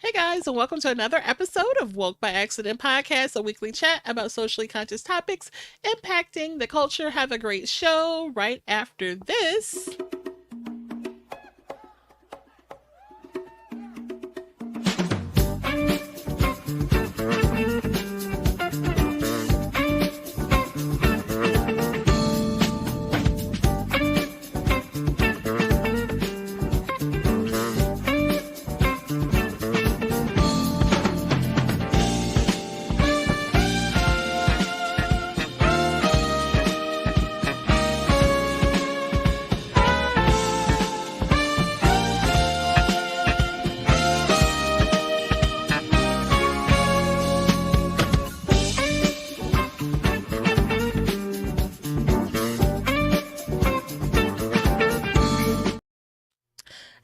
Hey guys, and welcome to another episode of Woke by Accident Podcast, a weekly chat about socially conscious topics impacting the culture. Have a great show right after this.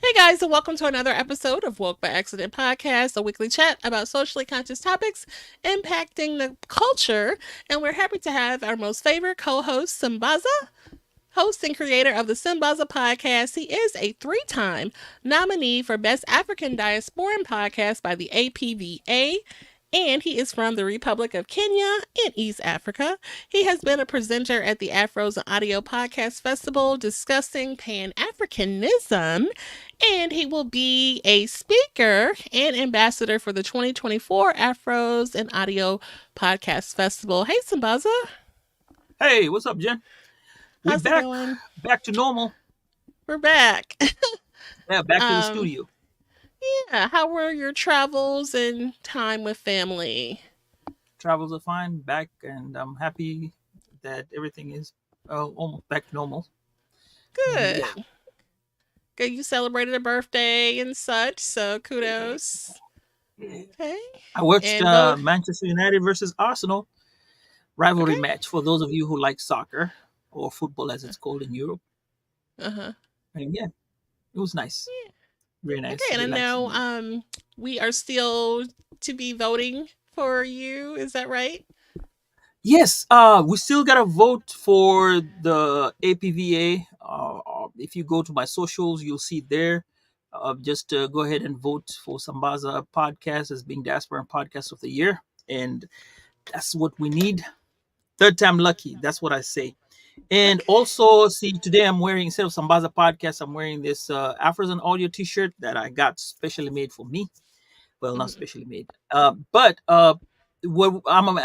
Hey guys, and welcome to another episode of Woke by Accident Podcast, a weekly chat about socially conscious topics impacting the culture. And we're happy to have our most favorite co-host, Sambaza, host and creator of the Sambaza podcast. He is a three-time nominee for Best African Diasporan Podcast by the APVA, and he is from the Republic of Kenya in East Africa. He has been a presenter at the Afros and Audio Podcast Festival discussing Pan-Africanism, and he will be a speaker and ambassador for the 2024 Afros and Audio Podcast Festival. Hey, Sambaza. Hey, what's up, Jen? We How's it back, going? back to normal. We're back. Yeah, back to the um, studio. yeah, how were your travels and time with family? Travels are fine, back, and I'm happy that everything is almost back to normal. And yeah, Good. Good. You celebrated a birthday and such, so kudos. Okay. I watched And vote. Manchester United versus Arsenal rivalry Okay. match for those of you who like soccer or football, as it's called in Europe. Uh huh. And yeah, it was nice, very Okay. nice, And I know relaxing. we are still to be voting for you. Is that right? Yes, we still gotta vote for the APVA. If you go to my socials, you'll see there. Just go ahead and vote for Sambaza podcast as being Diaspora Podcast of the Year, and that's what we need. Third time lucky. That's what I say. And Okay. also, see, today I'm wearing, instead of Sambaza podcast, I'm wearing this Afros and Audio T-shirt that I got specially made for me. Well, not Mhm. specially made, but what I'm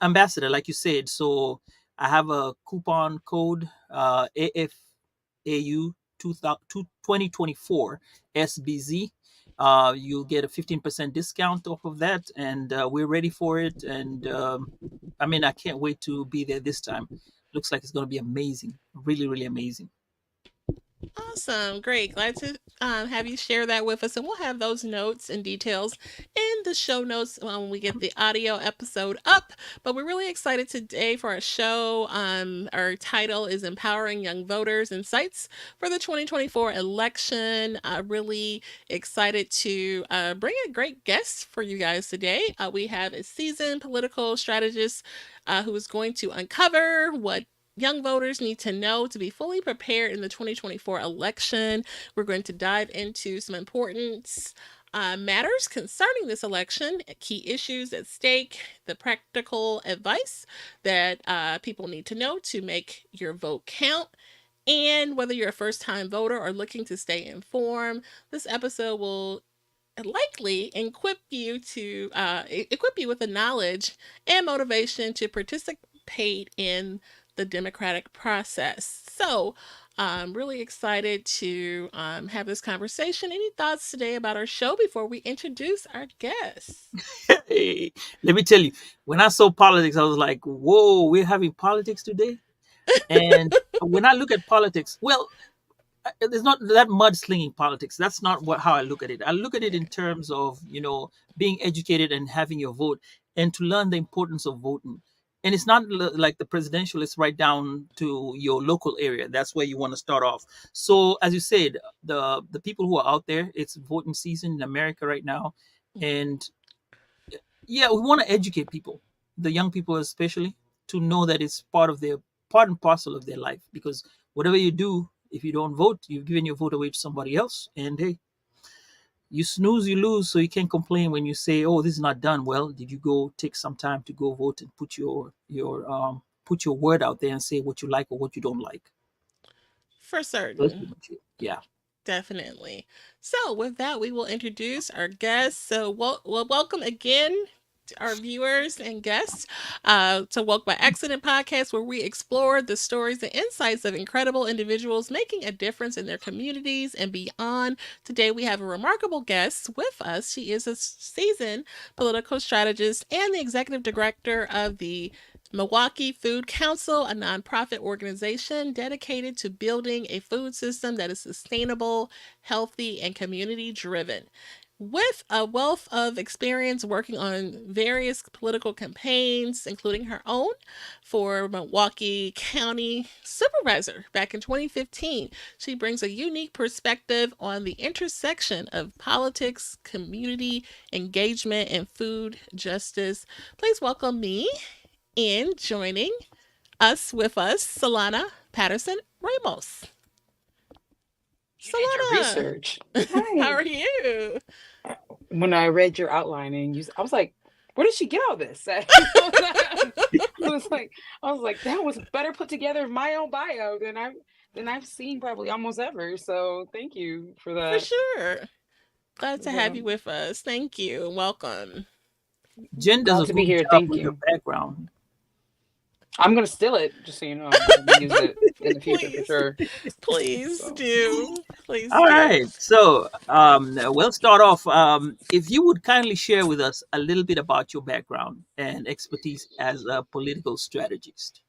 ambassador, like you said. So I have a coupon code AFAU 2024 SBZ. You'll get a 15% discount off of that, and we're ready for it. And I mean, I can't wait to be there this time. Looks like it's going to be amazing, really, really amazing. Awesome. Great. Glad to have you share that with us. And we'll have those notes and details in the show notes when we get the audio episode up. But we're really excited today for our show. Our title is Empowering Young Voters Insights for the 2024 election. Really excited to bring a great guest for you guys today. We have a seasoned political strategist who is going to uncover what young voters need to know to be fully prepared in the 2024 election. We're going to dive into some important matters concerning this election, key issues at stake, the practical advice that people need to know to make your vote count. And whether you're a first time voter or looking to stay informed, this episode will likely equip you with the knowledge and motivation to participate in the democratic process. So, I'm really excited to have this conversation. Any thoughts today about our show before we introduce our guests? Hey, let me tell you, when I saw politics, I was like, "Whoa, we're having politics today." And when I look at politics, well, there's not that mudslinging politics. That's not how I look at it. I look at it in terms of being educated and having your vote, and to learn the importance of voting. And it's not like the presidential; it's right down to your local area. That's where you want to start off. So, as you said, the people who are out there, it's voting season in America right now, and yeah, we want to educate people, the young people especially, to know that it's part and parcel of their life. Because whatever you do, if you don't vote, you've given your vote away to somebody else, and hey, You snooze, you lose. So you can't complain when you say, "Oh, this is not done." Well, did you go take some time to go vote and put your word out there and say what you like or what you don't like? For So that's certain. pretty much it. Yeah. Definitely. So, with that, we will introduce our guests. So, welcome again to our viewers and guests to Woke by Accident podcast, where we explore the stories and insights of incredible individuals making a difference in their communities and beyond. Today, we have a remarkable guest with us. She is a seasoned political strategist and the executive director of the Milwaukee Food Council, a nonprofit organization dedicated to building a food system that is sustainable, healthy, and community driven. With a wealth of experience working on various political campaigns, including her own for Milwaukee County Supervisor back in 2015, she brings a unique perspective on the intersection of politics, community engagement, and food justice. Please welcome me in joining us with us, Solana Patterson-Ramos. You did your Solana, research. how Hi. are you? When I read your outline and I was like, where did she get all this? I was like, that was better put together in my own bio than I've seen probably almost ever. So thank you for For that. sure. Glad to have So you with us. Thank you. Welcome. Jen does glad a to be good here. job Thank with her you. background. I'm gonna steal it, just so you know. I'm gonna use it in the future for Please, sure. please So do. Please All do. right. So we'll start off. If you would kindly share with us a little bit about your background and expertise as a political strategist.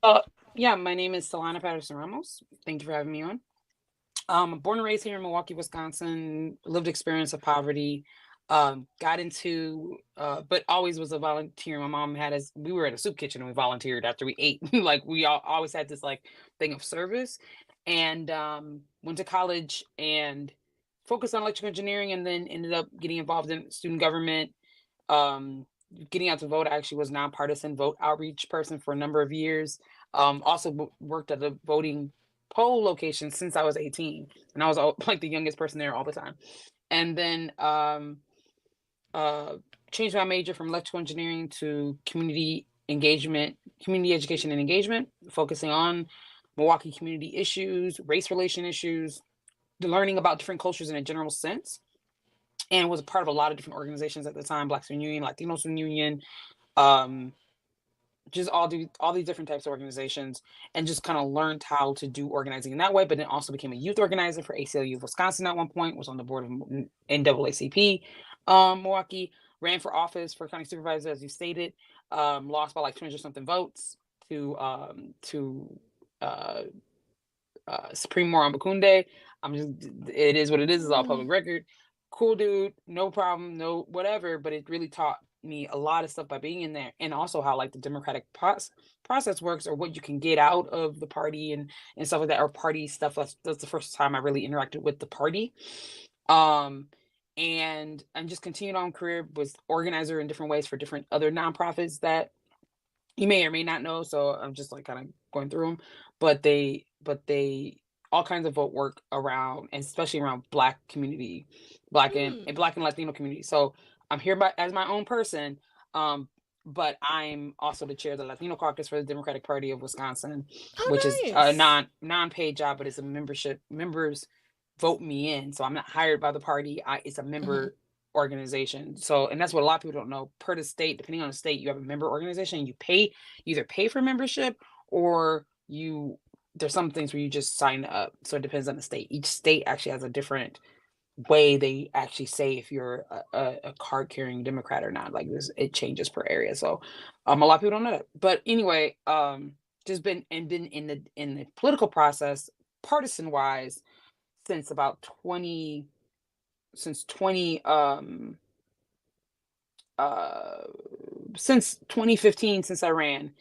uh yeah, my name is Solana Patterson-Ramos. Thank you for having me on. Born and raised here in Milwaukee, Wisconsin, lived experience of poverty. Got into, but always was a volunteer. My mom had us, we were at a soup kitchen and we volunteered after we ate. Like always had this like thing of service. And went to college and focused on electrical engineering and then ended up getting involved in student government. Um, Getting out to vote. I actually was nonpartisan vote outreach person for a number of years. Also worked at a voting poll location since I was 18, and I was like the youngest person there all the time. And then uh, changed my major from electrical engineering to community education and engagement, focusing on Milwaukee community issues, race relation issues, learning about different cultures in a general sense, and was a part of a lot of different organizations at the time: Black Student Union, Latino Student Union, um, just all these different types of organizations, and just kind of learned how to do organizing in that way. But then also became a youth organizer for ACLU of Wisconsin at one point. Was on the board of NAACP Milwaukee. Ran for office for county supervisor, as you stated. Lost by like 200 something votes to uh, Supreme Moron Bakunde. It is what it is. It's all Mm, public record. Cool dude, no problem, no whatever. But it really taught me a lot of stuff by being in there, and also how like the democratic process works, or what you can get out of the party and stuff like that, or party stuff. That's the first time I really interacted with the party. Um, and just continued on career, was organizer in different ways for different other nonprofits that you may or may not know. So I'm just like kind of going through them, but they all kinds of vote work around, and especially around Black community, mm. Black and Latino community. So I'm here as my own person, um, but I'm also the chair of the Latino caucus for the Democratic Party of Wisconsin, which Oh, is a nice. non-paid job, but it's a members vote me in. So I'm not hired by the party. It's a Mm-hmm. member organization. So, and that's what a lot of people don't know. Per the state, depending on the state, you have a member organization. You either pay for membership, or there's some things where you just sign up. So it depends on the state. Each state actually has a different way they actually say if you're a card carrying Democrat or not. Like this, it changes per area. So, a lot of people don't know that. But anyway, just been in the political process, partisan wise, since about 20 since 20 uh since 2015, since I ran,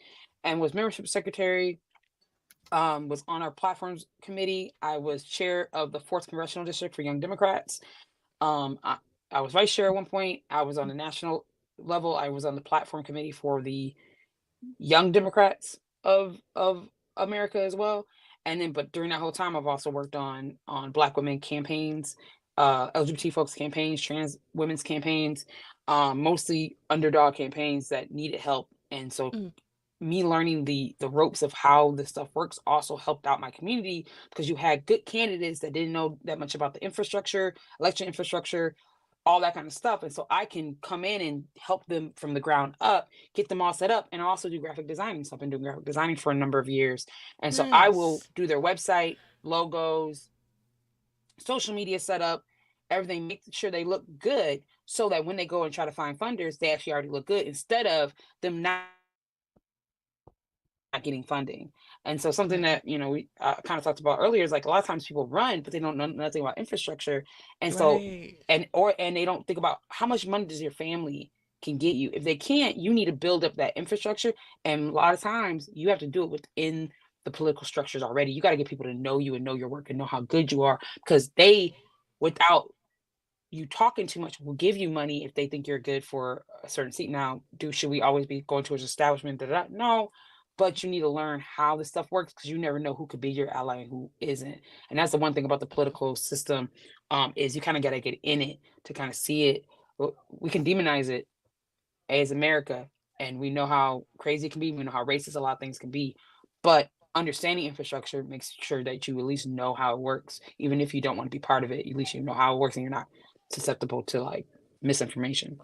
and was membership secretary. Was on our platforms committee. I was chair of the 4th congressional district for Young Democrats. um i, I was vice chair at one point. I was on the national level. I was on the platform committee for the Young Democrats of America as well. And then, but during that whole time, I've also worked on Black women campaigns LGBT folks campaigns, trans women's campaigns, mostly underdog campaigns that needed help. And so Mm, me learning the ropes of how this stuff works also helped out my community, because you had good candidates that didn't know that much about the infrastructure, election infrastructure, all that kind of stuff. And so I can come in and help them from the ground up, get them all set up, and also do graphic designing. So I've been doing graphic designing for a number of years. And so I will nice. do their website, logos, social media setup, everything, make sure they look good, so that when they go and try to find funders, they actually already look good, instead of them not getting funding. And so something Right. that, we kind of talked about earlier is, like, a lot of times people run, but they don't know nothing about infrastructure. And so, Right. and they don't think about how much money does your family can get you. If they can't, you need to build up that infrastructure. And a lot of times you have to do it within the political structures already. You got to get people to know you and know your work and know how good you are, because they, without you talking too much, will give you money if they think you're good for a certain seat. Now, should we always be going towards establishment? Da, da, da? No, but you need to learn how this stuff works, because you never know who could be your ally and who isn't. And that's the one thing about the political system, is you kind of got to get in it to kind of see it. We can demonize it as America, and we know how crazy it can be. We know how racist a lot of things can be, but understanding infrastructure makes sure that you at least know how it works, even if you don't want to be part of it. At least you know how it works, and you're not susceptible to, like, misinformation.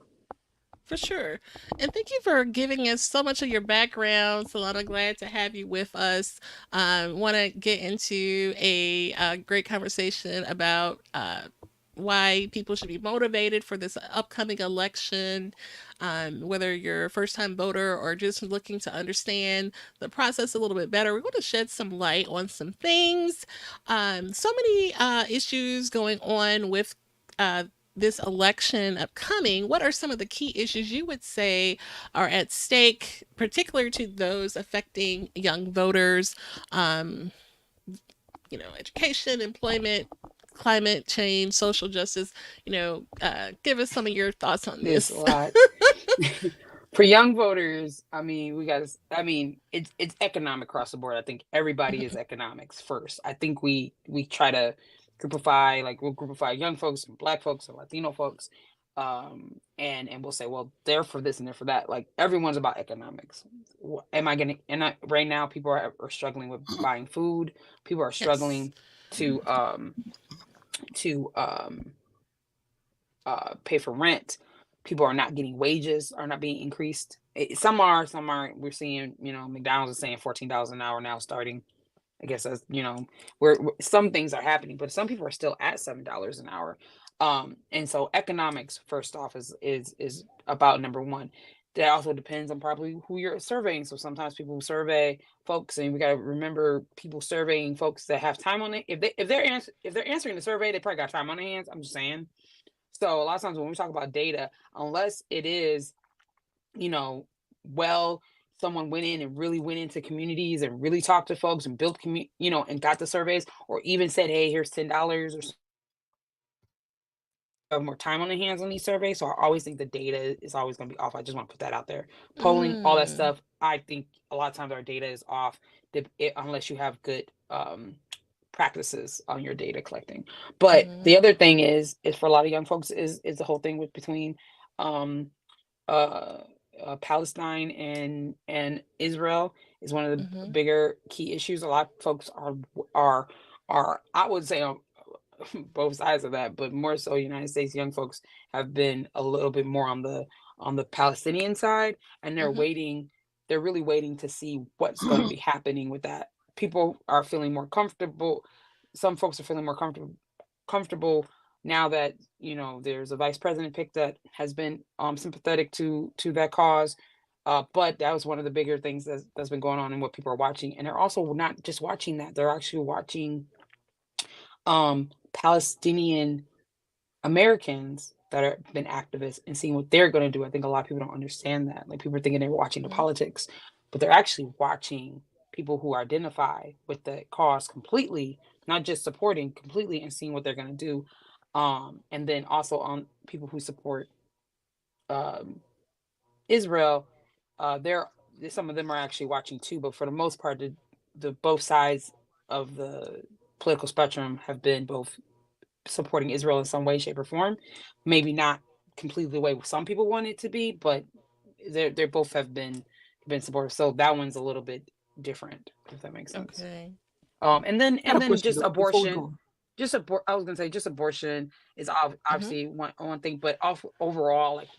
For sure. And thank you for giving us so much of your background, Solana. Glad to have you with us. Want to get into a great conversation about why people should be motivated for this upcoming election, whether you're a first time voter or just looking to understand the process a little bit better. We're going to shed some light on some things. So many issues going on with uh, this election upcoming. What are some of the key issues you would say are at stake, particular to those affecting young voters? Um, Education, employment, climate change, social justice. Give us some of your thoughts on There's a this. lot. For young voters, I mean, it's economic across the board. I think everybody is economics first. I think we try to groupify, like, we'll groupify young folks and black folks and Latino folks, and we'll say, well, they're for this and they're for that. Like, everyone's about economics. Am I gonna? And right now, people are struggling with buying food. People are Yes. struggling to to um pay for rent. People are not getting wages, are not being increased. Some aren't. We're seeing, McDonald's is saying $14 an hour now starting. I guess that's, some things are happening, but some people are still at $7 an hour. And so economics, first off, is about number one. That also depends on probably who you're surveying. So sometimes people survey folks, and we got to remember, people surveying folks that have time on it. If they're answering the survey, they probably got time on their hands. I'm just saying. So a lot of times when we talk about data, unless it is, you know, well, someone went in and really went into communities and really talked to folks and built and got the surveys, or even said, hey, here's $10 or have more time on their hands on these surveys. So I always think the data is always going to be off. I just want to put that out there. Polling, all that Mm, stuff. I think a lot of times our data is off, unless you have good practices on your data collecting. But mm-hmm, the other thing is for a lot of young folks is the whole thing with between um uh, Palestine and Israel is one of the mm-hmm, bigger key issues. A lot of folks are I would say on both sides of that, but more so United States young folks have been a little bit more on the Palestinian side, and they're mm-hmm. waiting. They're really waiting to see what's going to be happening with that. People are feeling more comfortable. Some folks are feeling more comfortable now that there's a vice president pick that has been sympathetic to that cause. But that was one of the bigger things that's been going on and what people are watching. And they're also not just watching that, they're actually watching Palestinian Americans that are been activists and seeing what they're going to do. I think a lot of people don't understand that. Like, people are thinking they're watching the Mm-hmm. politics, but they're actually watching people who identify with the cause completely, not just supporting completely, and seeing what they're going to do. And then also on people who support um, Israel, they're some of them are actually watching too. But for the most part, the both sides of the political spectrum have been both supporting Israel in some way, shape, or form. Maybe not completely the way some people want it to be, but they both have been supportive. So that one's a little bit different, if that makes sense. Okay. I got a And then question just though before we abortion, go. I was gonna say just abortion is Mhm. obviously one thing, but overall, like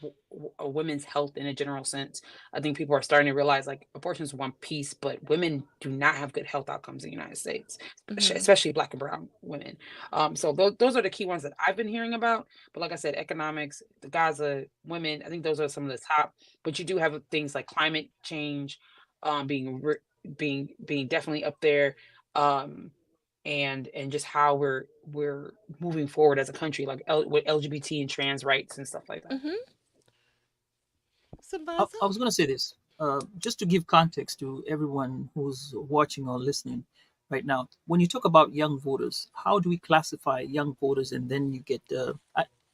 women's health in a general sense, I think people are starting to realize like abortion is one piece, but women do not have good health outcomes in the United States, Mhm. especially Black and Brown women. So those are the key ones that I've been hearing about. But like I said, economics, the Gaza women, I think those are some of the top. But you do have things like climate change, being being definitely up there. Um, and just how we're moving forward as a country, like with LGBT and trans rights and stuff like that. Mhm. I, Sambaza. I was going to say this, just to give context to everyone who's watching or listening right now. When you talk about young voters, how do we classify young voters? And then you get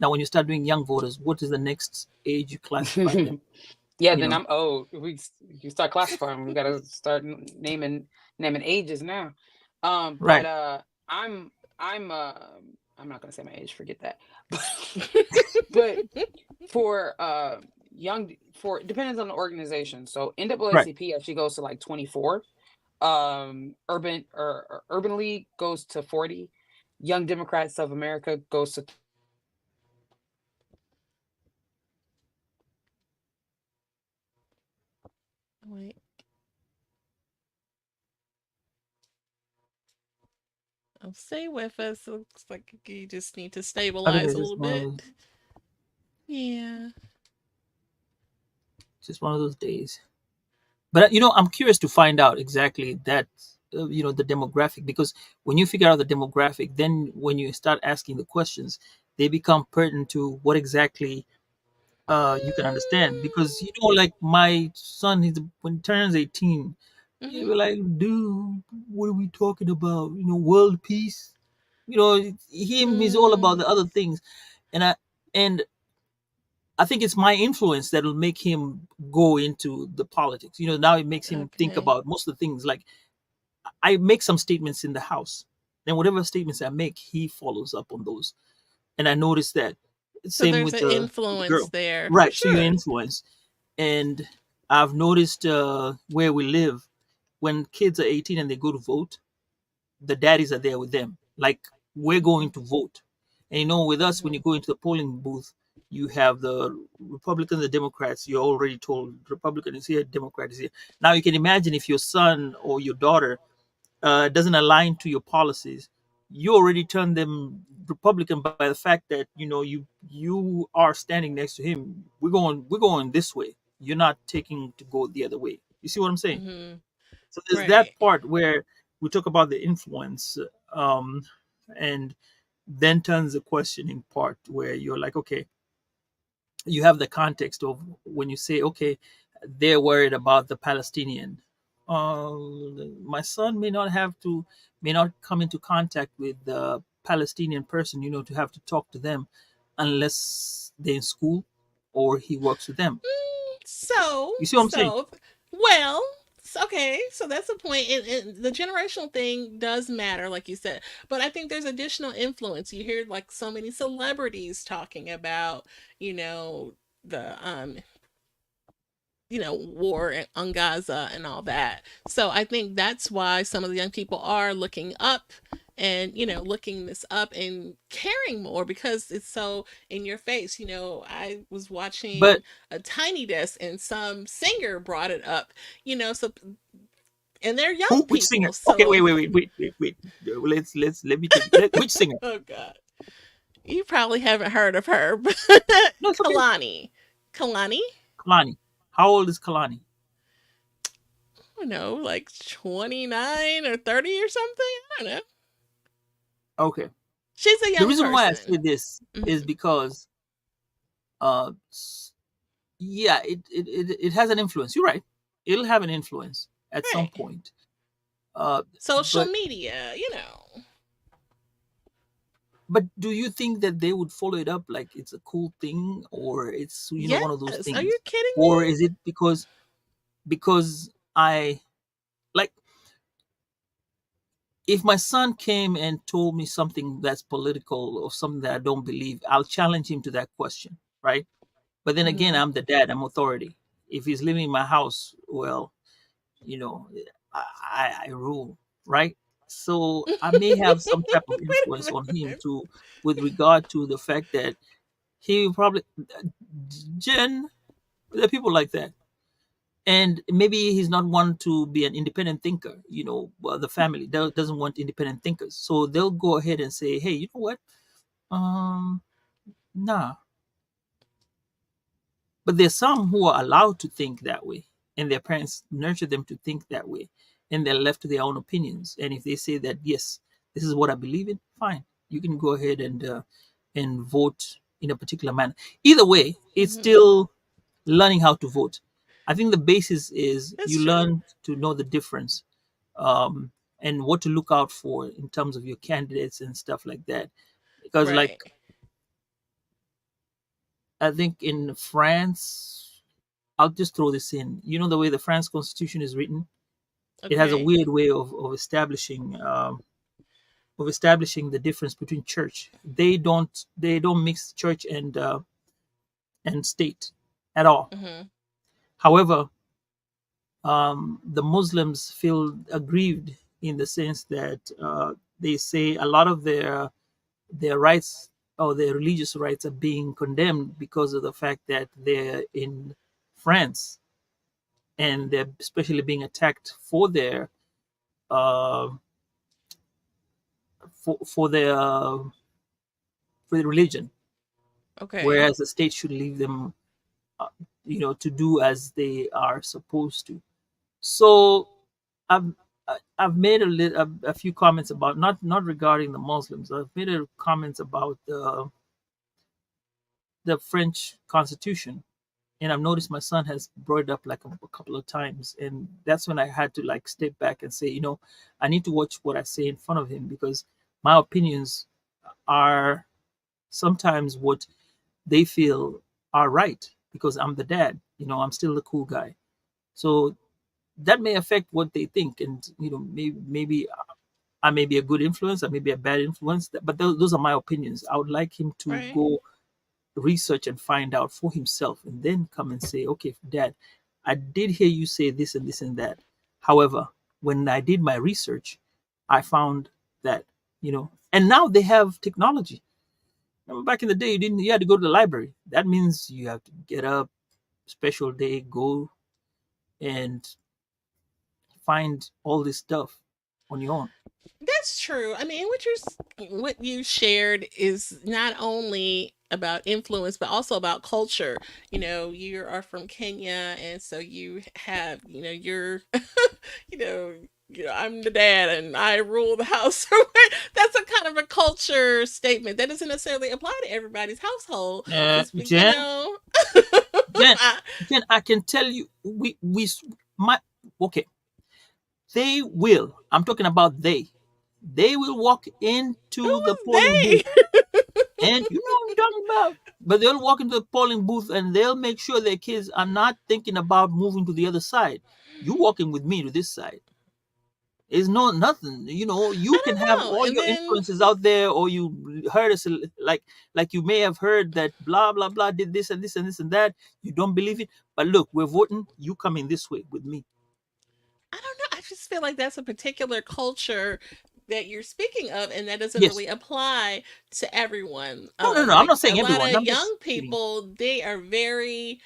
now when you start doing young voters, what is the next age you classify them? Yeah, You then know, I'm old. You start classifying. We gotta start naming ages now. But right? I'm I'm not gonna say my age. Forget that. But for young, for depends on the organization. So Right. NAACP actually goes to like 24. Urban League goes to 40. Young Democrats of America goes to Wait. Stay with us. Looks like you just need to I think stabilize it's a little bit. Yeah. just one of those days. But I'm curious to find out exactly that the demographic, because when you figure out the demographic, then when you start asking the questions, they become pertinent to what exactly you can understand. Because like my son, when he turns 18, he Mhm. be like, dude, what are we talking about? World peace. Him is all about Mm. the other things, and I think it's my influence that will make him go into the politics. Now it makes him think Okay. about most of the things. Like I make some statements in the house, then whatever statements I make, he follows up on those. And I noticed that So same there's with an the influence girl, there for right? So your sure. influence, and I've noticed where we live, when kids are 18 and they go to vote, the daddies are there with them. Like we're Mhm. going to vote. And with us, when you Mhm. go into the polling booth, you have the Republicans, the Democrats. You're already told Republican is here, Democrat is here. Now you can imagine if your son or your daughter doesn't align to your policies, you already turn them Republican by the fact that you are standing next to him. We're going this way. You're not taking to go the other way. You see what I'm saying? Mhm. So there's Right. that part where we talk about the influence, um, and then turns the questioning part where you're like, okay, you have the context of when you say, okay, they're worried about the Palestinian. Uh, my son may not come into contact with the Palestinian person, to have to talk to them unless they're in school or he works with them. So, You see what I'm saying? so, well, okay, so that's a point. And the generational thing does matter, like you said. But I think there's additional influence. You hear like so many celebrities talking about, you know, the war on Gaza and all that. So I think that's why some of the young people are looking up and looking this up and caring more because it's so in your face. I was But watching a Tiny Desk and some singer brought it up. So and they're young who? Which singer? people. Okay, So wait. Let me take. Which singer? oh god, you probably haven't heard of her, but No, it's okay. Kalani. Kalani. Kalani. How old is Kalani? I don't know, like 29 or 30 or something. I don't know. Okay. She's a The young reason why I say person. this is Hmm. because, uh, yeah, it has an influence. You're right. It'll have an influence at some Right. point. Uh, Social but media. but do you think that they would follow it up like it's a cool thing, or it's one of those Yes. Are you things, kidding or is it because I like if my son came and told me something that's political or something that I don't believe, I'll challenge him to that question, right? But then again, Mhm. I'm the dad, I'm authority. If he's living in my house, well, you know, I rule, right? So I may have some type of Wait a influence on him minute. to, with regard to the fact that he probably, Jen, there are people like that. And maybe he's not one to be an independent thinker. Well, the family doesn't want independent thinkers, so they'll go ahead and say, hey, you know what, um nah. But there's some who are allowed to think that way, and their parents nurture them to think that way, and they're left to their own opinions. And if they say that, yes, this is what I believe in, fine, you can go ahead and vote in a particular manner. Either way, it's Mhm. still learning how to vote. I think the basis is That's you true. learn to know the difference, um, and what to look out for in terms of your candidates and stuff like that. Because, like, Right. I think in France, I'll just throw this in. You know the way the France Constitution is written, it has a Okay. weird way of establishing the difference between church. They don't mix church and state at all. Mhm. However, the Muslims feel aggrieved in the sense that they say a lot of their rights or their religious rights are being condemned because of the fact that they're in France, and they're especially being attacked uh, for their religion, Okay. whereas the state should leave them, uh, to do as they are supposed to. So I've I've made a few comments about, not regarding the Muslims. I've made comments about the French Constitution, and I've noticed my son has brought it up like a couple of times, and that's when I had to like step back and say, I need to watch what I say in front of him, because my opinions are sometimes what they feel are right, because I'm the dad. I'm still the cool guy. So that may affect what they think, and maybe I may be a good influence, I may be a bad influence, but those are my opinions. I would like him to Right. go research and find out for himself, and then come and say, okay, dad, I did hear you say this and this and that. However, when I did my research, I found that, and now they have technology. Remember back in the day, you had to go to the library. That means you have to get up, special day, go and find all this stuff on your own. That's true. I mean, what you shared is not only about influence but also about culture. You are from Kenya, and so you have, you know, I'm the dad and I rule the house. That's a kind of a culture statement that doesn't necessarily apply to everybody's household. Just Jen, Jen, I, Jen, I can tell you, my, okay, they will. I'm talking about they. They will walk who into the is polling booth, they? and you know what I'm talking about. But they'll walk into the polling booth and they'll make sure their kids are not thinking about moving to the other side. You walking with me to this side. It's no nothing. You I can have don't know. all And your then influences out there, or you heard us, like you may have heard that blah blah blah did this and this and this and that. You don't believe it, but look, we're voting. You coming this way with me. I don't know. I just feel like that's a particular culture that you're speaking of, and that doesn't Yes. really apply to everyone. No, no, no. I'm Like not a saying lot everyone. of I'm just young kidding. people, they are very,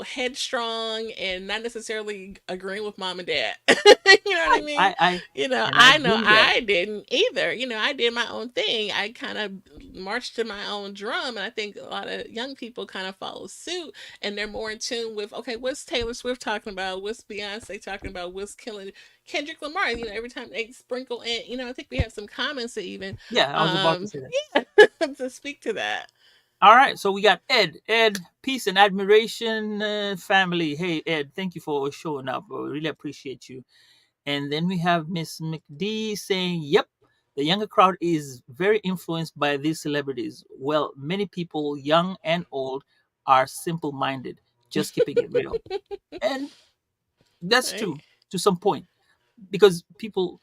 headstrong and not necessarily agreeing with mom and dad. You know what I Right. mean? I I know agree with that. I didn't either. I did my own thing. I kind of marched to my own drum, and I think a lot of young people kind of follow suit, and they're more in tune with, okay, what's Taylor Swift talking about? What's Beyonce talking about? What's killing Kendrick Lamar? Every time they sprinkle in, I think we have some comments that even, Yeah, I was about to say that. yeah, to speak to that. All right, so we got Ed. Ed, peace and admiration, family. Hey, Ed, thank you for showing up. We really appreciate you. And then we have Miss McD saying, "Yep, the younger crowd is very influenced by these celebrities. Well, many people, young and old, are simple-minded. Just keeping it real." And that's Right? true to some point, because people.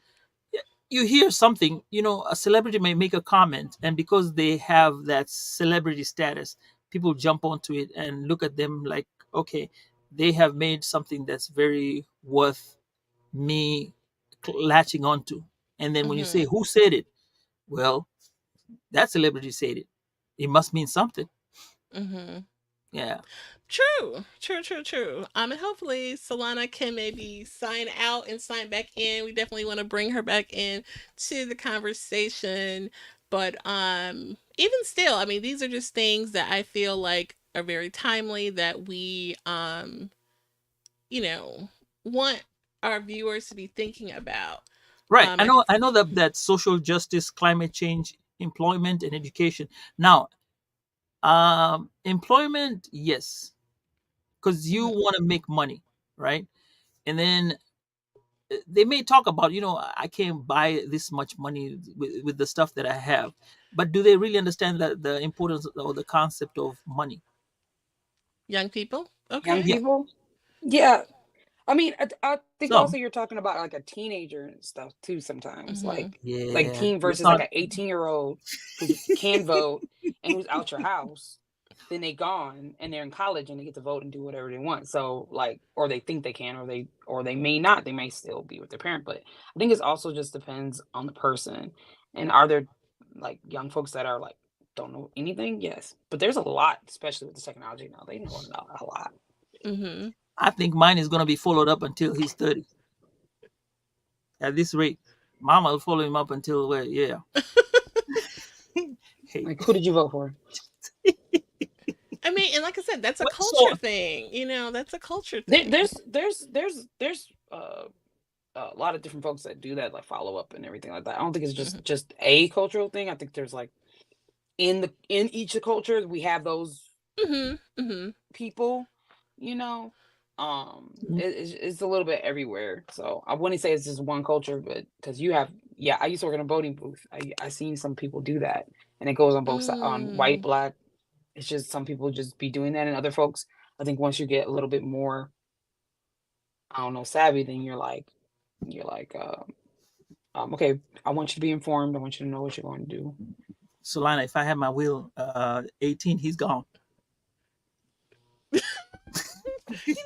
you hear something, a celebrity may make a comment, and because they have that celebrity status, people jump onto it and look at them like, okay, they have made something that's very worth me latching onto. And then when you say Mhm. who said it, well, that celebrity said it. It must mean something. Mhm. Yeah. True, true, true, true. And hopefully Solana can maybe sign out and sign back in. We definitely want to bring her back in to the conversation. But even still, I mean, these are just things that I feel like are very timely that we you know, want our viewers to be thinking about. Right. I I know. I know that social justice, climate change, employment, and education. Now, employment, yes, because you Mhm. want to make money, right? And then they may talk about, I can't buy this much money with the stuff that I have, but do they really understand that the importance or the concept of money? Young people? Young Okay. Yeah, people. Yeah, I mean, I think also some. you're talking about like a teenager and stuff too sometimes, Mhm. like Yeah, teen let's versus like not. an 18-year-old who can vote and who's out your house, then they gone and they're in college and they get to vote and do whatever they want. So like, or they think they can, or they may not. They may still be with their parent, but I think it's also just depends on the person. And are there like young folks that are like don't know anything? Yes, but there's a lot, especially with the technology now. They know a lot. Mhm. I think mine is gonna be followed up until he's 30. At this rate, Mama will follow him up until where? Yeah. Hey. Like, who did you vote for? I mean, and like I said, that's a So culture thing. That's a culture There, thing. there's a lot of different folks that do that, like follow up and everything like that. I don't think it's Mhm. just a cultural thing. I think there's like in each of the cultures we have those Mhm. Mhm. people, you know. It's a little bit everywhere. So I wouldn't say it's just one culture, but because you have, yeah, I used to work in a voting booth. I seen some people do that, and it goes on both sides, on white, Mm. black. It's just some people just be doing that, and other folks, I think once you get a little bit more, I don't know, savvy, then you're like, okay, I want you to be informed. I want you to know what you're going to do. Solana, if I had my will, 18, he's gone.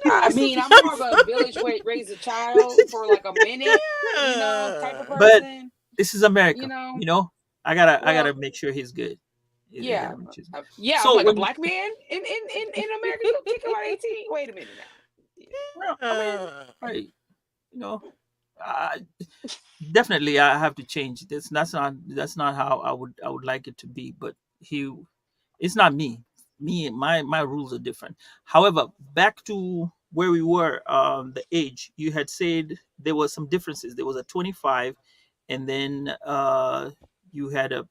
I mean, I'm more of a village raise a child for like a minute, type of But person, this is you America, know. I gotta Well, make sure he's good. I yeah, gotta make sure. yeah. I'm So like a when black man in America go kick him out 18. Wait a minute now. Yeah. well, I mean, Uh, right, you know, I, definitely I have to change. That's not how I would like it to be. But he, it's not me. My rules are different. However, back to where we were, the age you had said there was some differences. There was a 25, and then you had a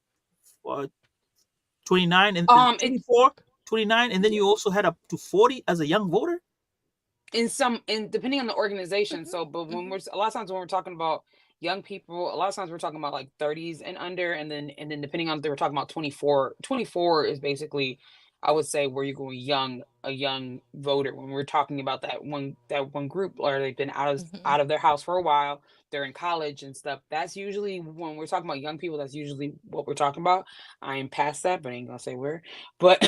29 and It 24, 29, and then yeah. you also had up to 40 as a young voter. In some, and depending on the organization. mhm. So, but when Mhm. we're a lot of times when we're talking about young people, a lot of times we're talking about like 30s and under, and then depending on if they were talking about 24. 24 is basically, I would say, where you're going young, a young voter. When we're talking about that one group, or they've been Mhm. out of their house for a while, they're in college and stuff. That's usually when we're talking about young people. That's usually what we're talking about. I am past that, but I ain't gonna say where. But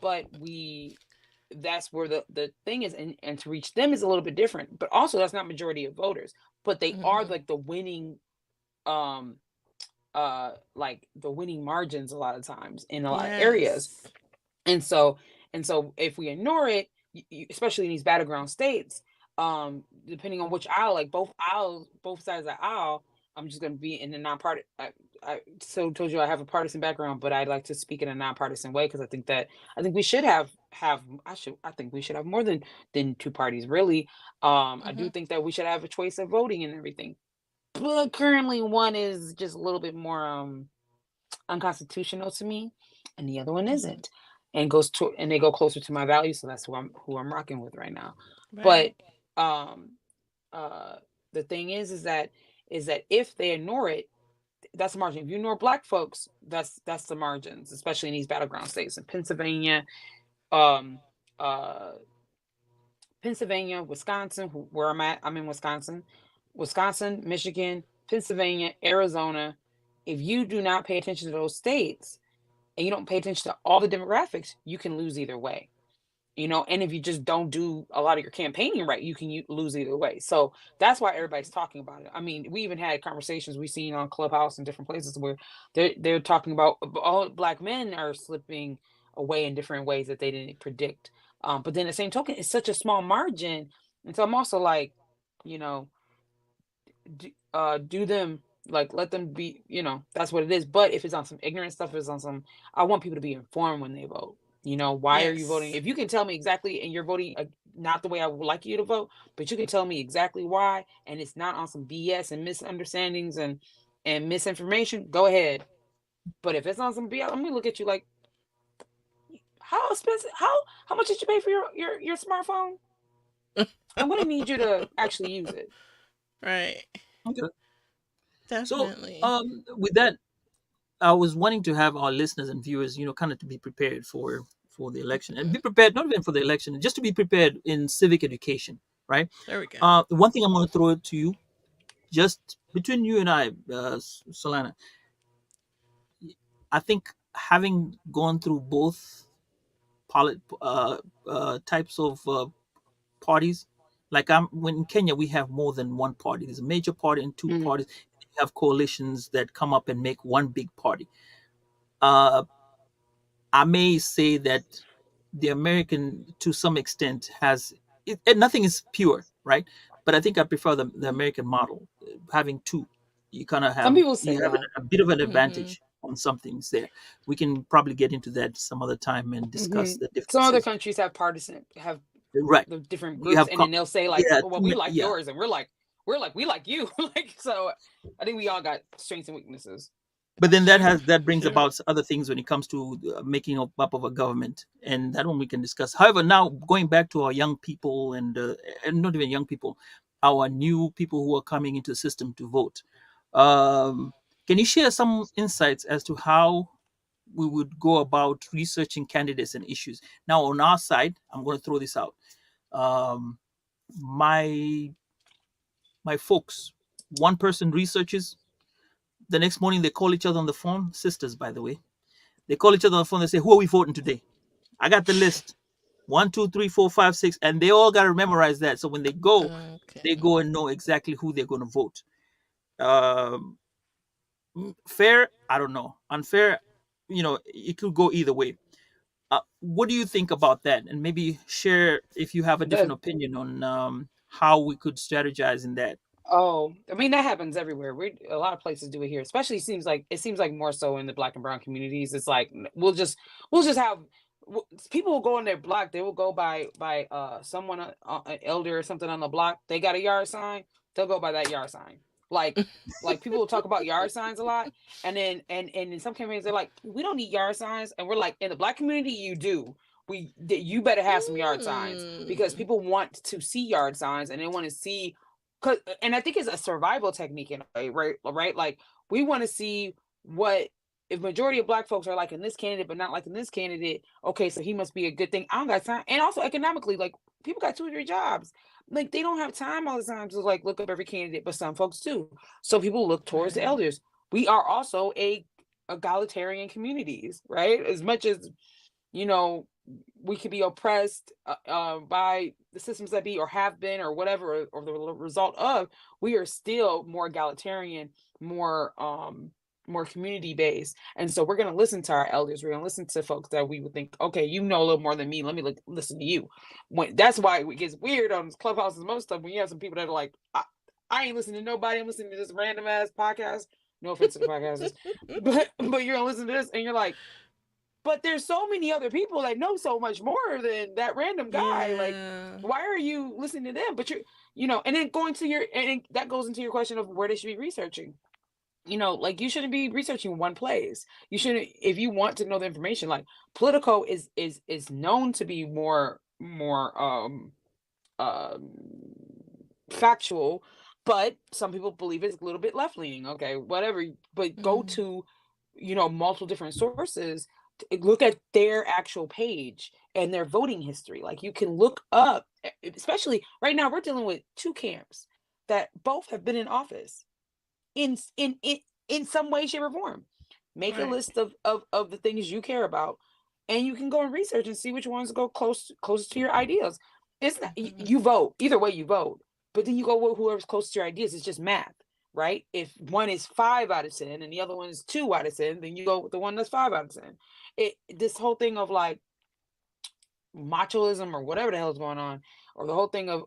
but we that's where the thing is, and to reach them is a little bit different, but also that's not majority of voters, but they are Mhm. like the winning, um like the winning margins a lot of times in a lot of areas. Yes. And so and so if we ignore it, especially in these battleground states, depending on which aisle, like both sides of the aisle, I'm just going to be in the nonpartisan. I so told you I have a partisan background, but I'd like to speak in a nonpartisan way, because I think we should have I think we should have more than two parties, really. I do Mhm. think that we should have a choice of voting and everything, but currently one is just a little bit more unconstitutional to me, and the other one Mhm. isn't, and goes to and they go closer to my values. So that's who I'm rocking with right now. But Right. um, uh, the thing is that if they ignore it, that's the margin. If you ignore black folks, that's the margins, especially in these battleground states in um, uh, Pennsylvania, Wisconsin, where I'm at. I'm in Wisconsin, Michigan. Pennsylvania, Arizona, if you do not pay attention to those states and you don't pay attention to all the demographics, you can lose either way. And if you just don't do a lot of your campaigning right, you can lose either way. So that's why everybody's talking about it. I mean, we even had conversations we've seen on Clubhouse and different places where they're talking about all Black men are slipping away in different ways that they didn't predict. But then the same token, it's such a small margin, and so I'm also like, you know, do them, like, let them be, that's what it is. But if it's on some ignorant stuff, if it's on some, I want people to be informed when they vote. Why are you voting? Yes. If you can tell me exactly, and you're voting not the way I would like you to vote, but you can tell me exactly why, and it's not on some BS and misunderstandings and misinformation, go ahead. But if it's on some BS, I'm gonna look at you like, how expensive, how much did you pay for your smartphone? I'm gonna need you to actually use it. Right. Okay. So, Definitely. with that, I was wanting to have our listeners and viewers, kind of to be prepared for the election, and Mhm. be prepared not even for the election, just to be prepared in civic education, right? There we go. One thing I'm going to throw it to you, just between you and I, Solana. I think having gone through both types of parties, like when in Kenya we have more than one party. There's a major party and two Mm-hmm. parties. You have coalitions that come up and make one big party. Uh, I may say that the American, to some extent, has and nothing is pure, right? But I think I prefer the American model, having two. You kind of Some have people say you have that. a bit of an Mm-hmm. advantage on some things there. We can probably get into that some other time and discuss Hmm. the Some other differences. countries have Right? the different You groups, have and then they'll say like, yeah, "Oh, well, we like yeah. yours," and we're like we like you. Like, so I think we all got strengths and weaknesses. But then that For brings sure. about other things when it comes to making up of a government, and that one we can discuss. However, now going back to our young people and not even young people, our new people who are coming into the system to vote, um, can you share some insights as to how we would go about researching candidates and issues? Now, on our side, I'm going to throw this out. Um, my my folks, one person researches. The next morning, they call each other on the phone. Sisters, by the way. They call each other on the phone. They say, "Who are we voting today?" I got the list: one, two, three, four, five, six, and they all got to memorize that. So when they Okay. go and know exactly who they're going to vote. Um, Fair, I don't know. Unfair, it could go either way. What do you think about that? And maybe share if you have a different The opinion on how we could strategize in that. Oh, I mean, that happens everywhere. We A lot of places do it here. Especially it seems like more so in the Black and brown communities. It's like we'll just have people will go on their block. They will go by someone, an elder or something on the block. They got a yard sign. They'll go by that yard sign. Like like people will talk about yard signs a lot, and then and in some campaigns they're like, we don't need yard signs, and we're like, in the Black community you do. You better have some yard signs, because Mm. people want to see yard signs, and they want to see. And I think it's a survival technique in a way, right? Right? Like, we want to see what, if majority of Black folks are liking this candidate but not liking this candidate. Okay, so he must be a good thing. I don't got time, and also economically, like, people got 2 or 3 jobs. Like, they don't have time all the time to like look up every candidate, but some folks do. So people look towards the Right. elders. We are also a egalitarian communities, right? As much as you know we could be oppressed by the systems that be or have been or whatever, or the result of, we are still more egalitarian, more community based. And so we're going to listen to our elders. We're going to listen to folks that we would think, okay, you know a little more than me, let me listen to you. That's why it gets weird on Clubhouse and most stuff, when you have some people that are like, I ain't listening to nobody, I'm listening to this random ass podcast. No offense to the podcasters, but you're gonna listen to this and you're like, but there's so many other people that know so much more than that random guy. Like, Yeah. why are you listening to them? But and then going to and that goes into your question of where they should be researching. Like, you shouldn't be researching one place. You shouldn't, if you want to know the information. Like, Politico is known to be more um factual, but some people believe it's a little bit left leaning. Okay, whatever. But go Mm. to, multiple different sources. Look at their actual page and their voting history. Like, you can look up, especially right now, we're dealing with two camps that both have been in office. in some way, shape, or form. Make a Right. list of the things you care about, and you can go and research and see which ones go close to your ideas. It's not, Mhm. you vote either way, you vote, but then you go with whoever's close to your ideas. It's just math, right? If one is 5 out of 10 and the other one is 2 out of 10, then you go with the one that's 5 out of 10. This whole thing of like machoism or whatever the hell is going on, or the whole thing of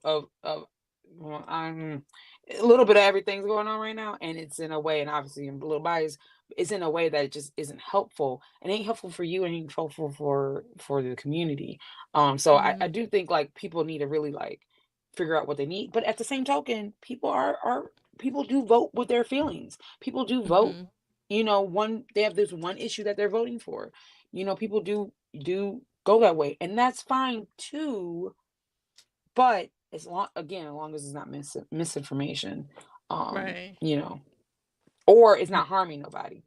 well, a little bit of everything's going on right now, and it's in a way, and obviously I'm a little biased, it's in a way that it just isn't helpful, and ain't helpful for you, and ain't helpful for the community. So I Mhm. do think like people need to really like figure out what they need, but at the same token, people do vote with their feelings. People do vote. Mhm. One they have this one issue that they're voting for. People do go that way, and that's fine too. But as long as it's not misinformation, um, Right. you know, or it's not harming nobody.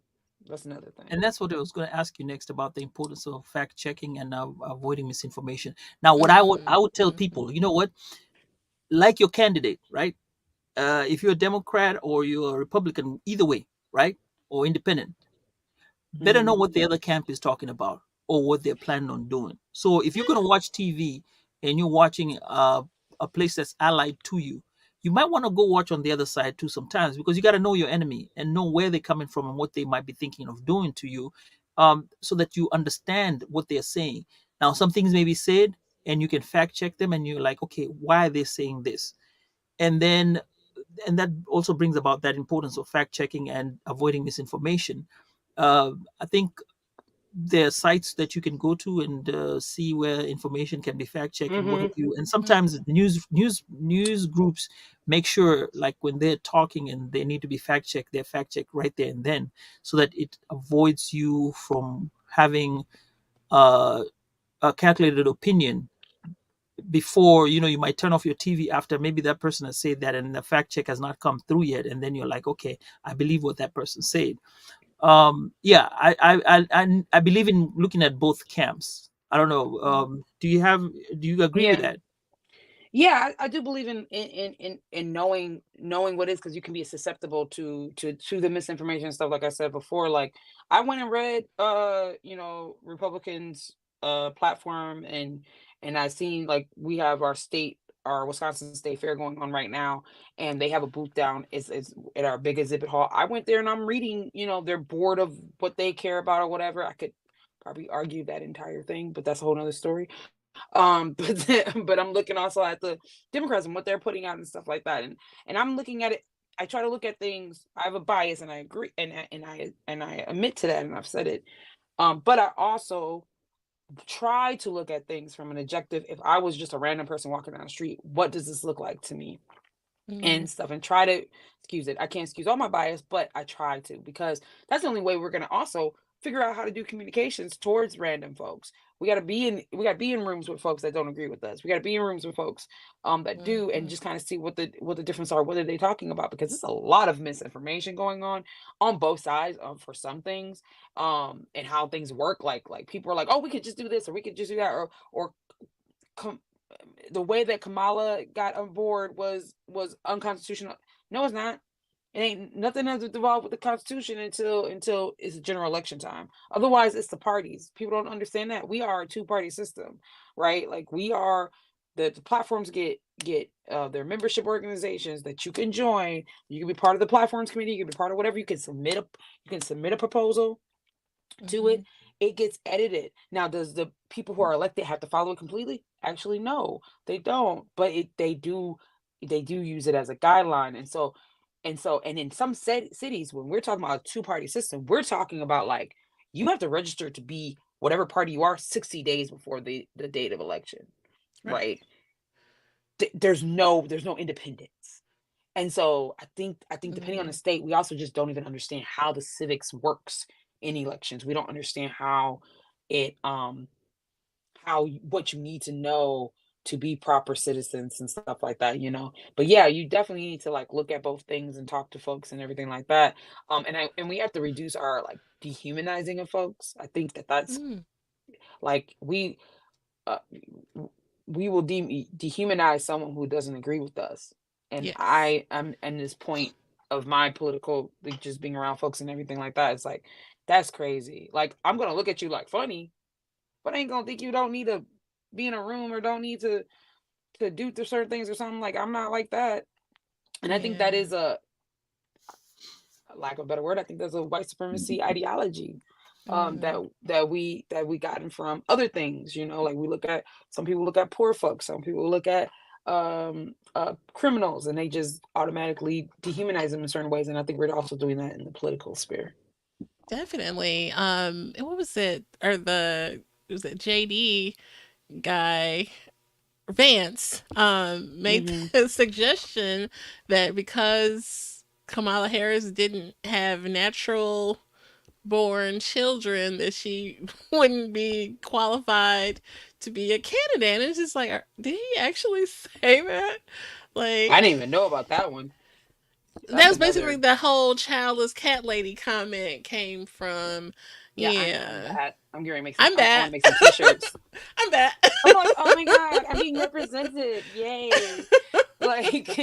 That's another thing. And that's what I was going to ask you next about the importance of fact checking and avoiding misinformation. Now, what I Mhm. would tell Mhm. people, you know what, like your candidate, right? If you're a Democrat or you're a Republican, either way, right, or independent, better know Mm-hmm. what the other camp is talking about or what they're planning on doing. So if you're going to watch TV and you're watching a place that's allied to you, you might want to go watch on the other side too sometimes, because you got to know your enemy and know where they're coming from and what they might be thinking of doing to you, so that you understand what they're saying. Now, some things may be said and you can fact check them and you're like, okay, why are they saying this? And then and that also brings about that importance of fact checking and avoiding misinformation. I think there are sites that you can go to and see where information can be fact checked and what have Mm-hmm. you. And Mhm. sometimes news groups make sure, like when they're talking and they need to be fact checked, they're fact checked right there and then, so that it avoids you from having uh, a calculated opinion before you might turn off your TV after maybe that person has said that and the fact check has not come through yet, and then you're like, okay, I believe what that person said. Yeah, I believe in looking at both camps. I don't know. Do you agree with Yeah. that? Yeah, I do believe in knowing what is, because you can be susceptible to the misinformation and stuff. Like I said before, like I went and read Republicans platform, and I seen like we have our Wisconsin State Fair going on right now, and they have a booth down. It's at our big exhibit hall. I went there and I'm reading their board of what they care about or whatever. I could probably argue that entire thing, but that's a whole nother story. But I'm looking also at the Democrats and what they're putting out and stuff like that, and I'm looking at it. I try to look at things. I have a bias, and I agree, and I admit to that, and I've said it. But I also try to look at things from an objective. If I was just a random person walking down the street, what does this look like to me? Mhm. And stuff, and try to excuse it. I can't excuse all my bias, but I try to, because that's the only way we're going to also figure out how to do communications towards random folks. We got to be in rooms with folks that don't agree with us. We got to be in rooms with folks that do, and Mhm. just kind of see what the difference are, what are they talking about, because there's a lot of misinformation going on both sides for some things, and how things work. Like people are like, oh, we could just do this or we could just do that, or com- the way that Kamala got on board was unconstitutional. No, it's not. It ain't nothing that's involved with the Constitution until it's general election time. Otherwise, it's the parties. People don't understand that we are a two-party system, right? Like we are. The platforms get their membership organizations that you can join. You can be part of the platforms committee. You can be part of whatever. You can submit a proposal to it. Mhm. It gets edited. Now, does the people who are elected have to follow it completely? Actually, no, they don't. But they do use it as a guideline. And in some cities, when we're talking about a two-party system, we're talking about like you have to register to be whatever party you are 60 days before the date of election, Right. right? There's no independence. And so I think depending on the Mhm. state, we also just don't even understand how the civics works in elections. We don't understand it what you need to know to be proper citizens and stuff like that. But yeah, you definitely need to like look at both things and talk to folks and everything like that. And we have to reduce our like dehumanizing of folks. I think that's Mm. like uh, we will dehumanize someone who doesn't agree with us. And Yes. I am in this point. of my political, like, just being around folks and everything like that. It's like, that's crazy. Like, I'm gonna look at you like funny, but I ain't gonna think you don't need to be in a room or don't need to do certain things or something. Like, I'm not like that. And I think that Yeah. is a lack of a better word, I think there's a white supremacy ideology, Mm, that we gotten from other things. Like, we look at, some people look at poor folks, some people look at criminals, and they just automatically dehumanize them in certain ways. And I think we're also doing that in the political sphere. definitely. And what was it? Or was it JD guy Vance made Hmm. the suggestion that because Kamala Harris didn't have natural born children, that she wouldn't be qualified to be a candidate. And it's just like, did he actually say that? I Like, didn't even know about that one. that That's was basically another. the whole childless cat lady comment came from. Yeah, I'm Yeah, bad. I'm getting ready to make some. I'm I want bad. to make some t-shirts. I'm bad. I'm like, oh my god, I'm being represented. Yay. Like,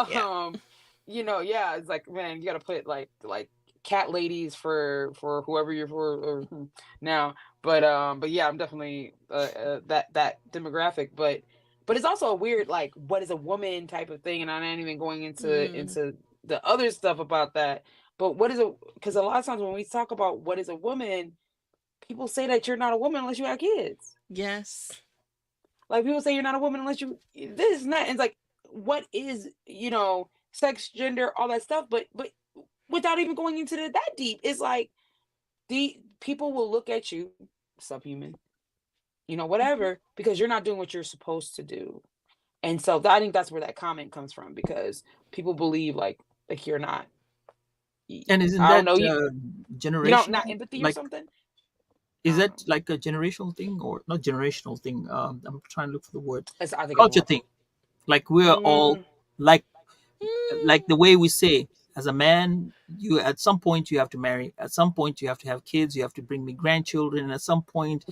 Yeah. um, yeah, it's like, man, you gotta put like cat ladies for whoever you're for, or now. But yeah, I'm definitely that demographic. But it's also a weird, like, what is a woman type of thing, and I'm not even going Mm, into the other stuff about that. But what is a because a lot of times when we talk about what is a woman, people say that you're not a woman unless you have kids. yes. Like, people say you're not a woman unless you this and that. And it's like, what is, sex, gender, all that stuff. But without even going into that deep, it's like, the people will look at you, subhuman, Hmm. whatever, because you're not doing what you're supposed to do. And so I think that's where that comment comes from, because people believe, like you're not. And isn't I don't that know, you don't not generational? empathy or Like, something. is that Um, like a generational thing or not generational thing? I'm trying to look for the word. I think it's Culture more. thing. Like we're all Mm, like Mm, like the way we say, as a man, you at some point you have to marry. At some point you have to have kids. You have to bring me grandchildren. And at some point,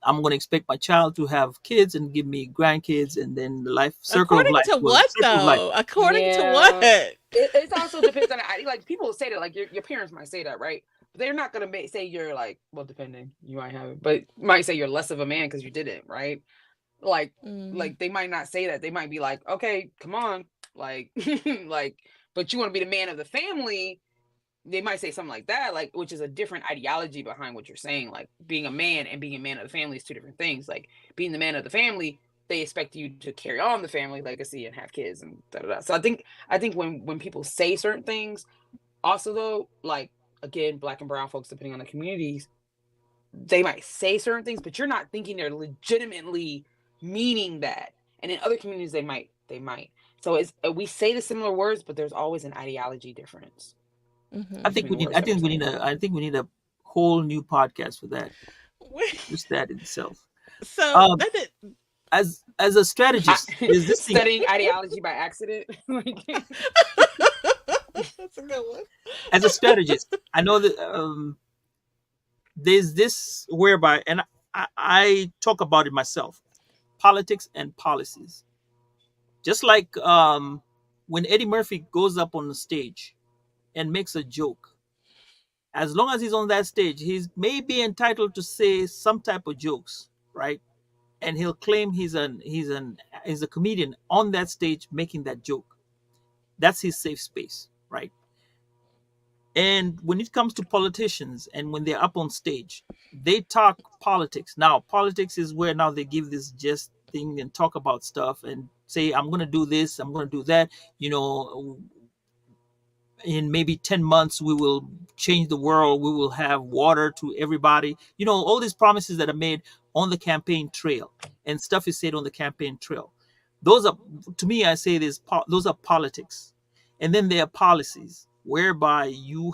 I'm going to expect my child to have kids and give me grandkids, and then the life circle of according life. to Well, what circle of life. though? According to what? yeah. It also depends on like, people say that, like, your parents might say that, right? But they're not gonna say you're, like, well, depending, you might have it, but might say you're less of a man because you didn't, right? Like Mm, like they might not say that. They might be like, okay, come on, like, like, but you want to be the man of the family. They might say something like that, like, which is a different ideology behind what you're saying. Like, being a man and being a man of the family is two different things. Like, being the man of the family, they expect you to carry on the family legacy and have kids and da da da. So I think when people say certain things, also though, like, again, black and brown folks, depending on the communities, they might say certain things, but you're not thinking they're legitimately meaning that. And in other communities, they might. So it's, we say the similar words, but there's always an ideology difference I mm-hmm. think between we the need. words I that we're think we need saying. a. I think we need a whole new podcast for that. Wait, Just that in itself. so Um, that did. as a strategist, there's this thing. Studying ideology by accident. Like, That's a good one. As a strategist, I know that there's this whereby, and I talk about it myself: politics and policies. Just like when Eddie Murphy goes up on the stage and makes a joke, as long as he's on that stage, he's maybe entitled to say some type of jokes, right? And he'll claim he's a comedian on that stage making that joke. That's his safe space, right? And when it comes to politicians and when they're up on stage, they talk politics. Now, politics is where now they give this just thing and talk about stuff and say, I'm going to do this, I'm going to do that. You know, in maybe 10 months we will change the world, we will have water to everybody, all these promises that are made on the campaign trail, and stuff is said on the campaign trail. Those are, to me, I say this, those are politics. And then there are policies whereby you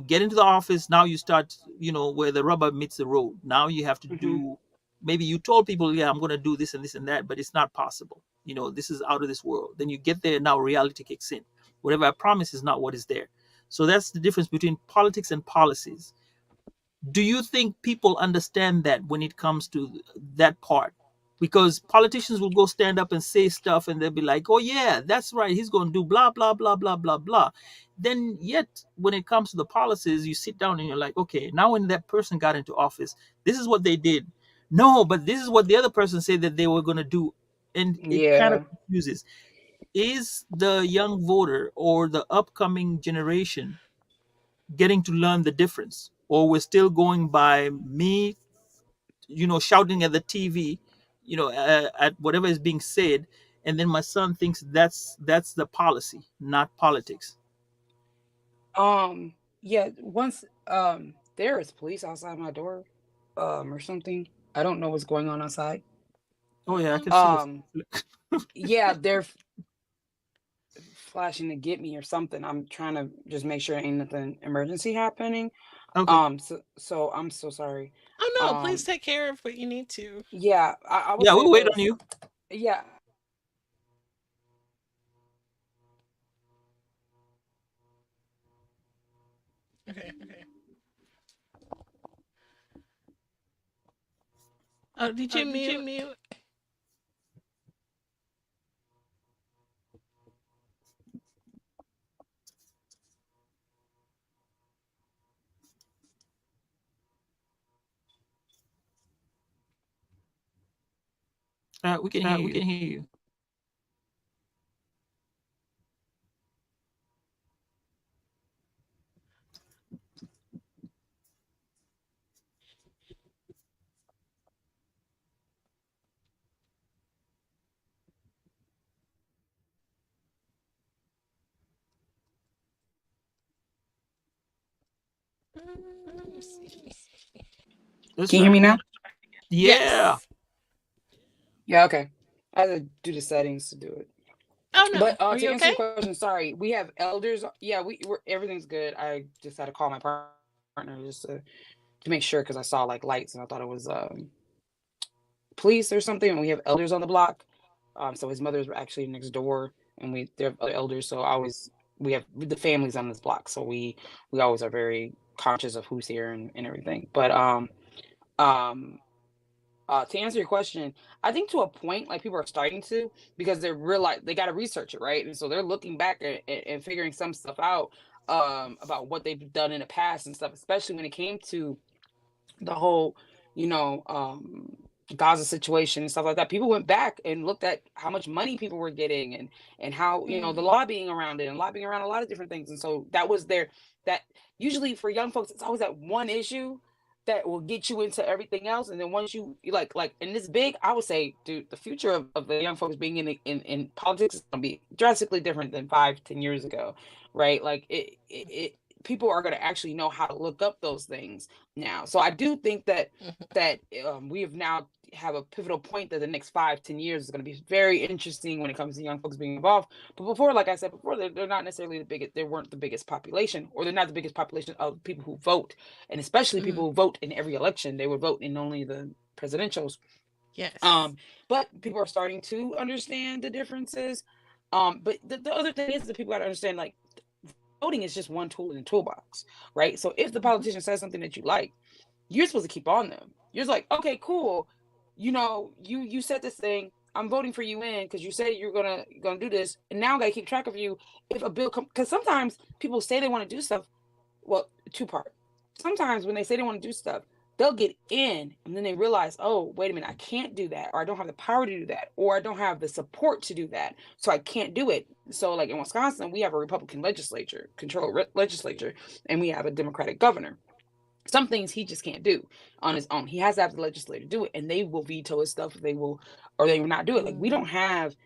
get into the office. Now you start, where the rubber meets the road. Now you have to mhm. do, maybe you told people, yeah, I'm going to do this and that, but it's not possible. This is out of this world. Then you get there, now reality kicks in. Whatever I promise is not what is there. So that's the difference between politics and policies. Do you think people understand that when it comes to that part? because politicians will go stand up and say stuff and they'll be like, oh yeah, that's right, he's going to do blah blah blah blah blah blah. Then yet when it comes to the policies, you sit down and you're like, okay, now when that person got into office, this is what they did. No, but this is what the other person said that they were going to do. And it kind of Yeah. confuses. Is the young voter or the upcoming generation getting to learn the difference, or we're still going by me, shouting at the TV, at whatever is being said, and then my son thinks that's the policy, not politics. Yeah, once there is police outside my door, or something. I don't know what's going on outside. Oh yeah, I can see the. Um, yeah, they're flashing to get me or something. I'm trying to just make sure ain't nothing emergency happening. Okay. So I'm so sorry. Oh no, please Um, take care of what you need to. yeah, I will Yeah, say we'll wait on this. you. Yeah, Okay. Oh, did you Did you mute? mute? We can hear we you. can hear you. Let me see. Let's Can you hear try me now? again. Yeah. Yes. Yeah, okay. I had to do the settings to do it. Oh But no, are to you answer okay? your question, sorry, we have elders. Yeah, we're everything's good. I just had to call my partner just to make sure because I saw like lights and I thought it was police or something. And we have elders on the block. So his mother's actually next door, and they have other elders. So we have the families on this block. So we always are very conscious of who's here and everything. But um to answer your question, I think to a point, like people are starting to because they're realize they got to research it, right? And so they're looking back and figuring some stuff out about what they've done in the past and stuff, especially when it came to the whole, you know, Gaza situation and stuff like that. People went back and looked at how much money people were getting and how, the Mm. lobbying around it and lobbying around a lot of different things. And so that was their that usually for young folks, it's always that one issue that will get you into everything else. And then once you like and this big, I would say, dude, the future of the young folks being in politics is gonna be drastically different than 5-10 years ago. Right. Like it people are gonna actually know how to look up those things now. So I do think that we have now have a pivotal point that the next 5-10 years is going to be very interesting when it comes to young folks being involved. But before, like I said before, they're not necessarily the biggest. They weren't the biggest population, or they're not the biggest population of people who vote, and especially Mm. people who vote in every election. They would vote in only the presidentials. Yes. Um, but people are starting to understand the differences. But the other thing is that people got to understand like voting is just one tool in the toolbox, right? So if the Mm-hmm. politician says something that you like, you're supposed to keep on them. You're just like, okay, cool. You said this thing. I'm voting for you in because you said you're gonna do this, and now I gotta keep track of you. If a bill comes, because sometimes people say they want to do stuff. Well, two part. Sometimes when they say they want to do stuff, they'll get in, and then they realize, oh, wait a minute, I can't do that, or I don't have the power to do that, or I don't have the support to do that, so I can't do it. So, like in Wisconsin, we have a Republican legislature, legislature, and we have a Democratic governor. Some things he just can't do on his own. He has to have the legislature do it, and they will veto his stuff. They will, or they will not do it. Like we don't Mm. have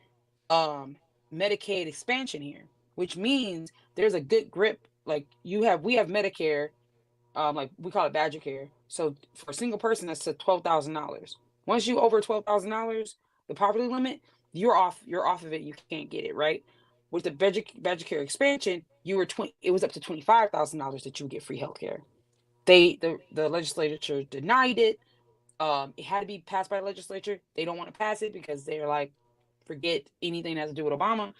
um Medicaid expansion here, which means there's a good grip. Like we have Medicare, like we call it Badger Care. So for a single person, that's to $12,000. Once you over $12,000, the poverty limit, you're off. You're off of it. You can't get it right. With the Badger Care expansion, you were 20. It was up to $25,000 that you would get free health care. The legislature denied it. It had to be passed by the legislature. They don't want to pass it because they're like, forget anything that has to do with Obama.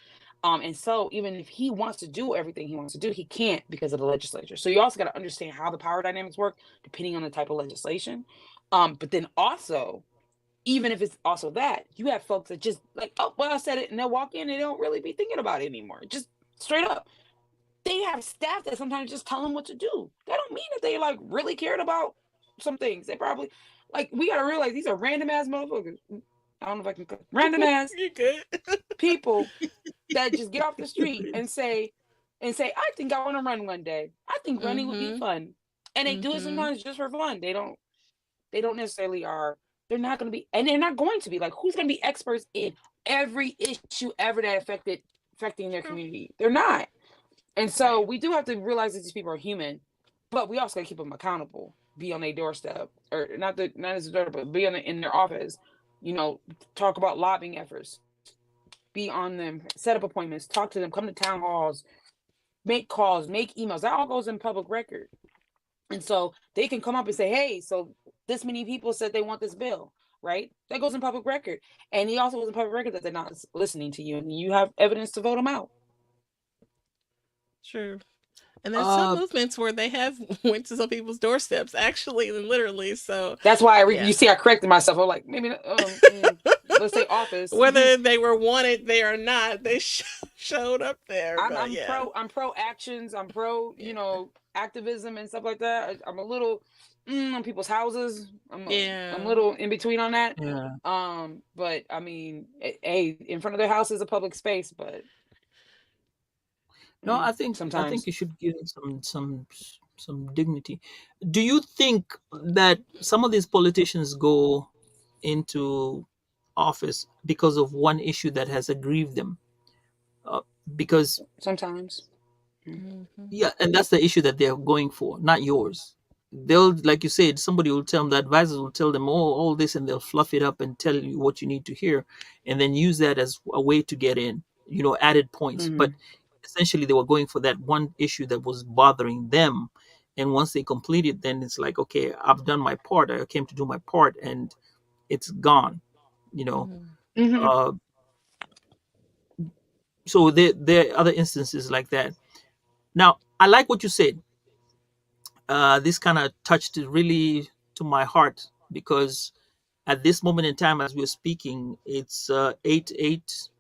And so even if he wants to do everything he wants to do, he can't because of the legislature. So you also got to understand how the power dynamics work depending on the type of legislation. But then also even if it's also that, you have folks that just like, oh, well, I said it, and they'll walk in and they don't really be thinking about it anymore. Just straight up. They have staff that sometimes just tell them what to do. That don't mean that they like really cared about some things. They probably like, we gotta realize these are random ass motherfuckers. I don't know if I can random ass You good? people that just get off the street and say, I think I want to run one day. I think running would be Mm-hmm. fun. And they do it Mm-hmm. sometimes just for fun. They don't necessarily are, they're not gonna be, and they're not going to be like, who's gonna be experts in every issue ever that affecting their True. community? They're not. And so Right. we do have to realize that these people are human, but we also gotta keep them accountable, be on their doorstep, or not as a doorstep, but be in their office, talk about lobbying efforts, be on them, set up appointments, talk to them, come to town halls, make calls, make emails. That all goes in public record. And so they can come up and say, hey, so this many people said they want this bill, right? That goes in public record. And he also goes in public record that they're not listening to you, and you have evidence to vote them out. True. And there's some Uh, movements where they have went to some people's doorsteps, actually and literally. So, That's why you yeah. see I corrected myself. I'm like, maybe let's say office. Whether they were wanted there or not, they showed up there. I'm But I'm yeah, pro I'm pro actions. I'm pro yeah, activism and stuff like that. I'm a little on people's houses. I'm a yeah. little in between on that. yeah. But I mean, hey, in front of their house is a public space, but No, I think sometimes you should give it some dignity. Do you think that some of these politicians go into office because of one issue that has aggrieved them? Uh, because sometimes. Mm. Mm-hmm. yeah, and that's the issue that they're going for, not yours. They'll, like you said, somebody will tell them, the advisors will tell them, oh, all this, and they'll fluff it up and tell you what you need to hear, and then use that as a way to get in, added points. But Mhm. essentially, they were going for that one issue that was bothering them. And once they complete it, then it's like, okay, I've done my part. I came to do my part, and it's gone. You know. Mm-hmm. Mhm. Uh, so there are other instances like that. Now, I like what you said. This kind of touched really to my heart because at this moment in time, as we're speaking, it's 8/8,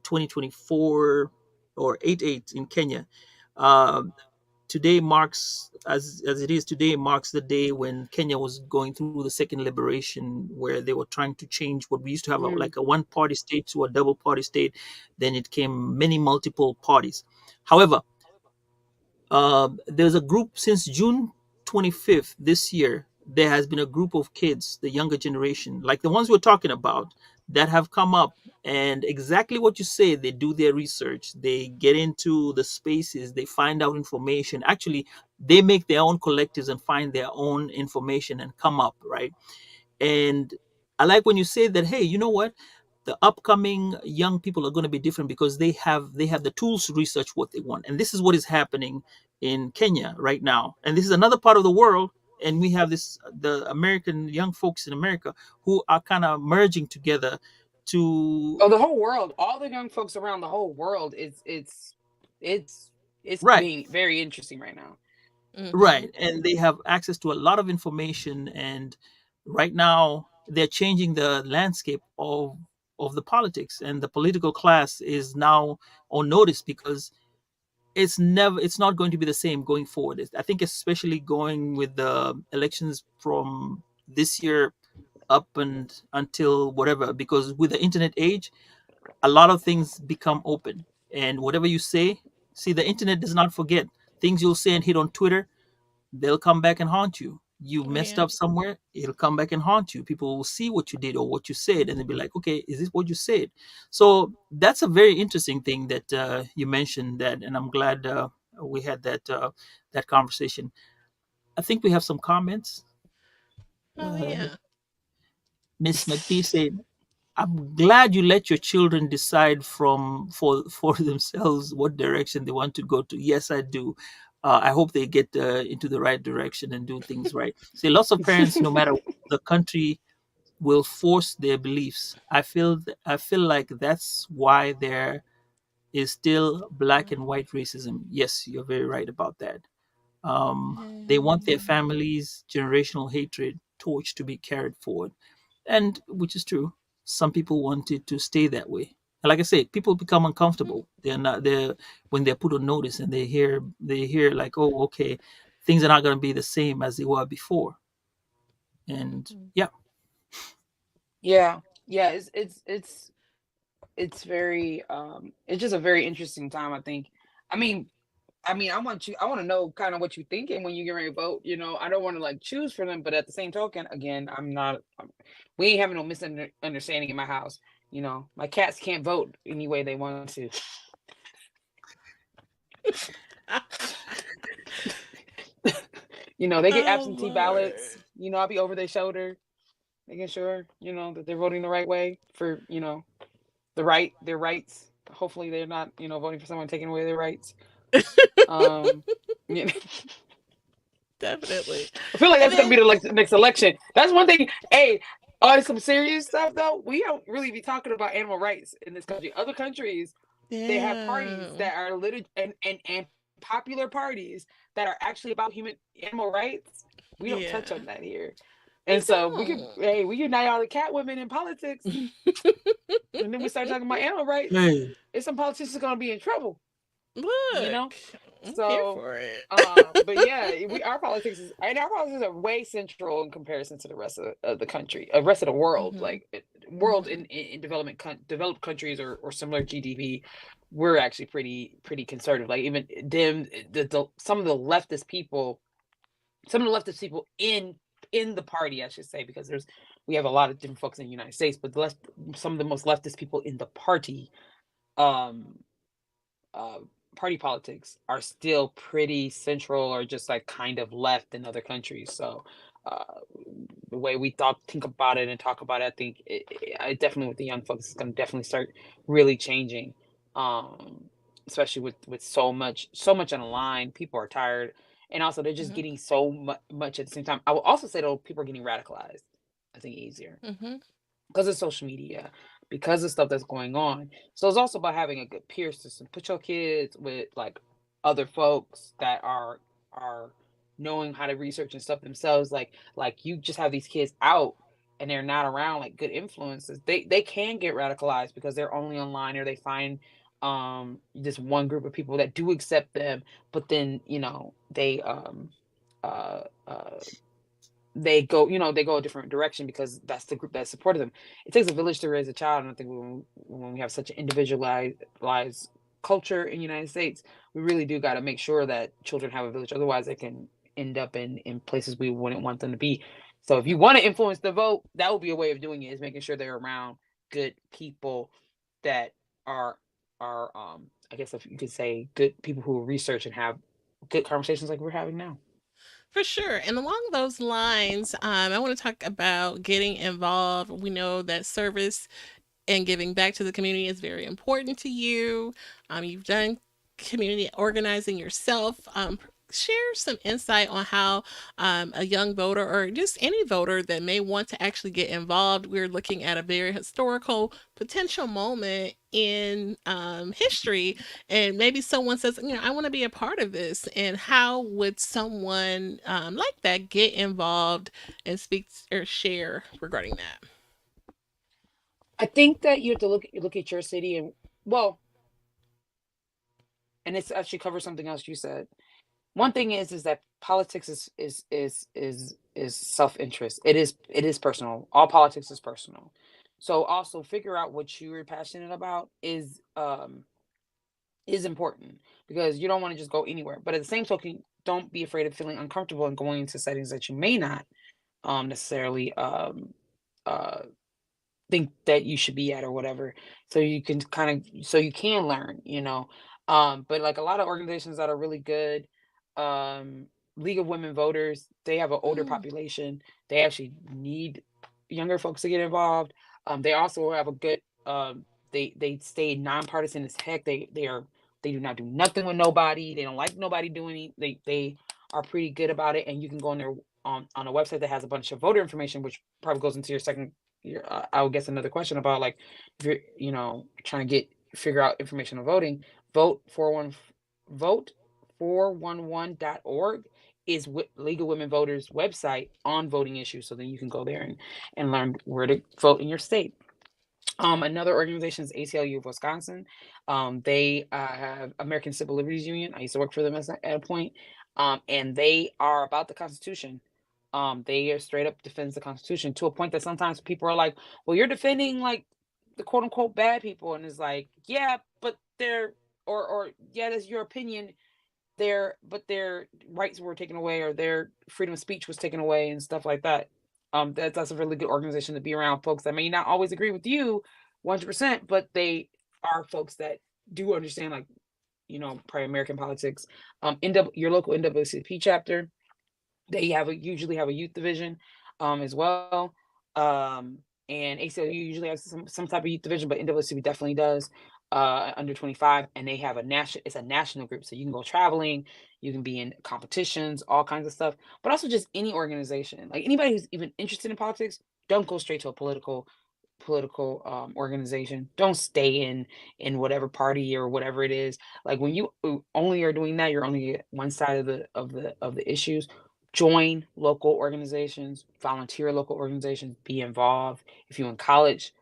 2024, or 8/8 in Kenya. Um, Today marks, as it is today, marks the day when Kenya was going through the second liberation, where they were trying to change what we used to have, Mhm. like a one party state to a double party state. Then it came many multiple parties. However, there's a group since June 25th this year. There has been a group of kids, the younger generation, like the ones we're talking about, that have come up, and exactly what you say, they do their research, they get into the spaces, they find out information. Actually, they make their own collectives and find their own information and come up, right? And I like when you say that, hey, you know what? The upcoming young people are going to be different because they have the tools to research what they want. And this is what is happening in Kenya right now. And this is another part of the world. And we have the American young folks in America who are kind of merging together to Oh, the whole world, all the young folks around the whole world, it's it's right. being very interesting right now. Mm-hmm. Right, and they have access to a lot of information, and right now they're changing the landscape of the politics, and the political class is now on notice because it's not going to be the same going forward. I think especially going with the elections from this year up and until whatever, because with the internet age, a lot of things become open, and whatever you say, see, the internet does not forget. Things you'll say and hit on Twitter, they'll come back and haunt you. You Oh messed yeah. up somewhere, it'll come back and haunt you. People will see what you did or what you said, and they'll be like, okay, is this what you said? So that's a very interesting thing that you mentioned that, and I'm glad we had that conversation. I think we have some comments. Oh Uh, yeah. Miss McPhee said, I'm glad you let your children decide for themselves what direction they want to go to. Yes, I do. I hope they get into the right direction and do things right. See, lots of parents, no matter the country, will force their beliefs. I feel like that's why there is still black and white racism. Yes, you're very right about that. They want their Mm-hmm. families' generational hatred torch to be carried forward. and which is true. Some people want it to stay that way. And like I said, people become uncomfortable. They're not there when they're put on notice and they hear like, oh, okay, things are not going to be the same as they were before. And yeah, Yeah, yeah, it's very it's just a very interesting time, I think. I mean, I want to know kind of what you're thinking when you get ready to vote. I don't want to like choose for them, but at the same token, again, we ain't having no misunderstanding in my house. My cats can't vote any way they want to. They get Oh absentee ballots. Lord. I'll be over their shoulder, making sure, that they're voting the right way for, their rights. Hopefully they're not, voting for someone taking away their rights. Um, you know, Definitely. I feel like And that's gonna be then, the next election. That's one thing. Hey, on some serious stuff though, we don't really be talking about animal rights in this country. Other countries, they have parties yeah. that are literally and popular parties that are actually about animal rights. We don't touch Yeah. on that here. We And so don't. we unite all the cat women in politics, and then we start talking about animal rights. hey, And some politicians are gonna be in trouble, you Look, know. I'm here So, for it. but yeah, our politics is way central in comparison to the rest of the country, rest of the world. Hmm. Like world Hmm. in developed countries or similar GDP, we're actually pretty conservative. Like even some of the leftist people, in the party, I should say, because we have a lot of different folks in the United States, but some of the most leftist people in the party, um, uh, party politics are still pretty central or just like kind of left in other countries. So uh, the way we think about it and talk about it, I think I definitely with the young folks, it's going to definitely start really changing. Um, Especially with so much on the line, people are tired, and also they're just Hmm. getting so much at the same time. I will also say though, people are getting radicalized. I think easier Hmm. because of social media, because of stuff that's going on. So it's also about having a good peer system. Put your kids with like other folks that are knowing how to research and stuff themselves. Like you just have these kids out and they're not around like good influences. They can get radicalized because they're only online or they find this one group of people that do accept them, but then uh uh they go a different direction because that's the group that supported them. It takes a village to raise a child, and I think when we have such an individualized culture in the United States, we really do got to make sure that children have a village. Otherwise, they can end up in places we wouldn't want them to be. So if you want to influence the vote, that would be a way of doing it, is making sure they're around good people that are I guess if you could say good people who research and have good conversations like we're having now. For sure. And along those lines, I want to talk about getting involved. We know that service and giving back to the community is very important to you. You've done community organizing yourself. Share some insight on how a young voter or just any voter that may want to actually get involved. We're looking at a very historical potential moment in history, and maybe someone says, I want to be a part of this. And how would someone like that get involved and speak or share regarding that? I think that you have to look at your city and, well, and it's actually covers something else you said. One thing is that politics is self-interest. It is personal. All politics is personal. So also figure out what you're passionate about is important, because you don't want to just go anywhere. But at the same token, don't be afraid of feeling uncomfortable and going into settings that you may not necessarily uh think that you should be at or whatever, so you can so you can learn. But like a lot of organizations that are really good, um League of Women Voters, they have an older Mm, population. They actually need younger folks to get involved. They also have a good they stay nonpartisan as heck. They do not do nothing with nobody. They don't like nobody doing it. They are pretty good about it, and you can go on their on a website that has a bunch of voter information, which probably goes into your second I would guess another question about, like, if you're trying to figure out information on voting. Vote 41 vote 411.org is League of Women Voters website on voting issues. So then you can go there and learn where to vote in your state. Another organization is ACLU of Wisconsin. They have American Civil Liberties Union. I used to work for them at a point, and they are about the Constitution. They are straight up defends the Constitution to a point that sometimes people are like, "Well, you're defending like the quote unquote bad people," and it's like, "Yeah, but they're or yeah, that's your opinion. Their rights were taken away, or their freedom of speech was taken away, and stuff like that." That's a really good organization to be around, folks that may not always agree with you 100%, but they are folks that do understand, like, probably American politics. Your local NAACP chapter, they usually have a youth division, as well. Um, and ACLU usually has some type of youth division, but NAACP definitely does. Under 25, and they have it's a national group, so you can go traveling, you can be in competitions, all kinds of stuff, but also just any organization, like anybody who's even interested in politics. Don't go straight to a political organization. Don't stay in whatever party or whatever it is. Like, when you only are doing that, you're only at one side of the issues. Join local organizations, volunteer local organizations, be involved. If you're in college,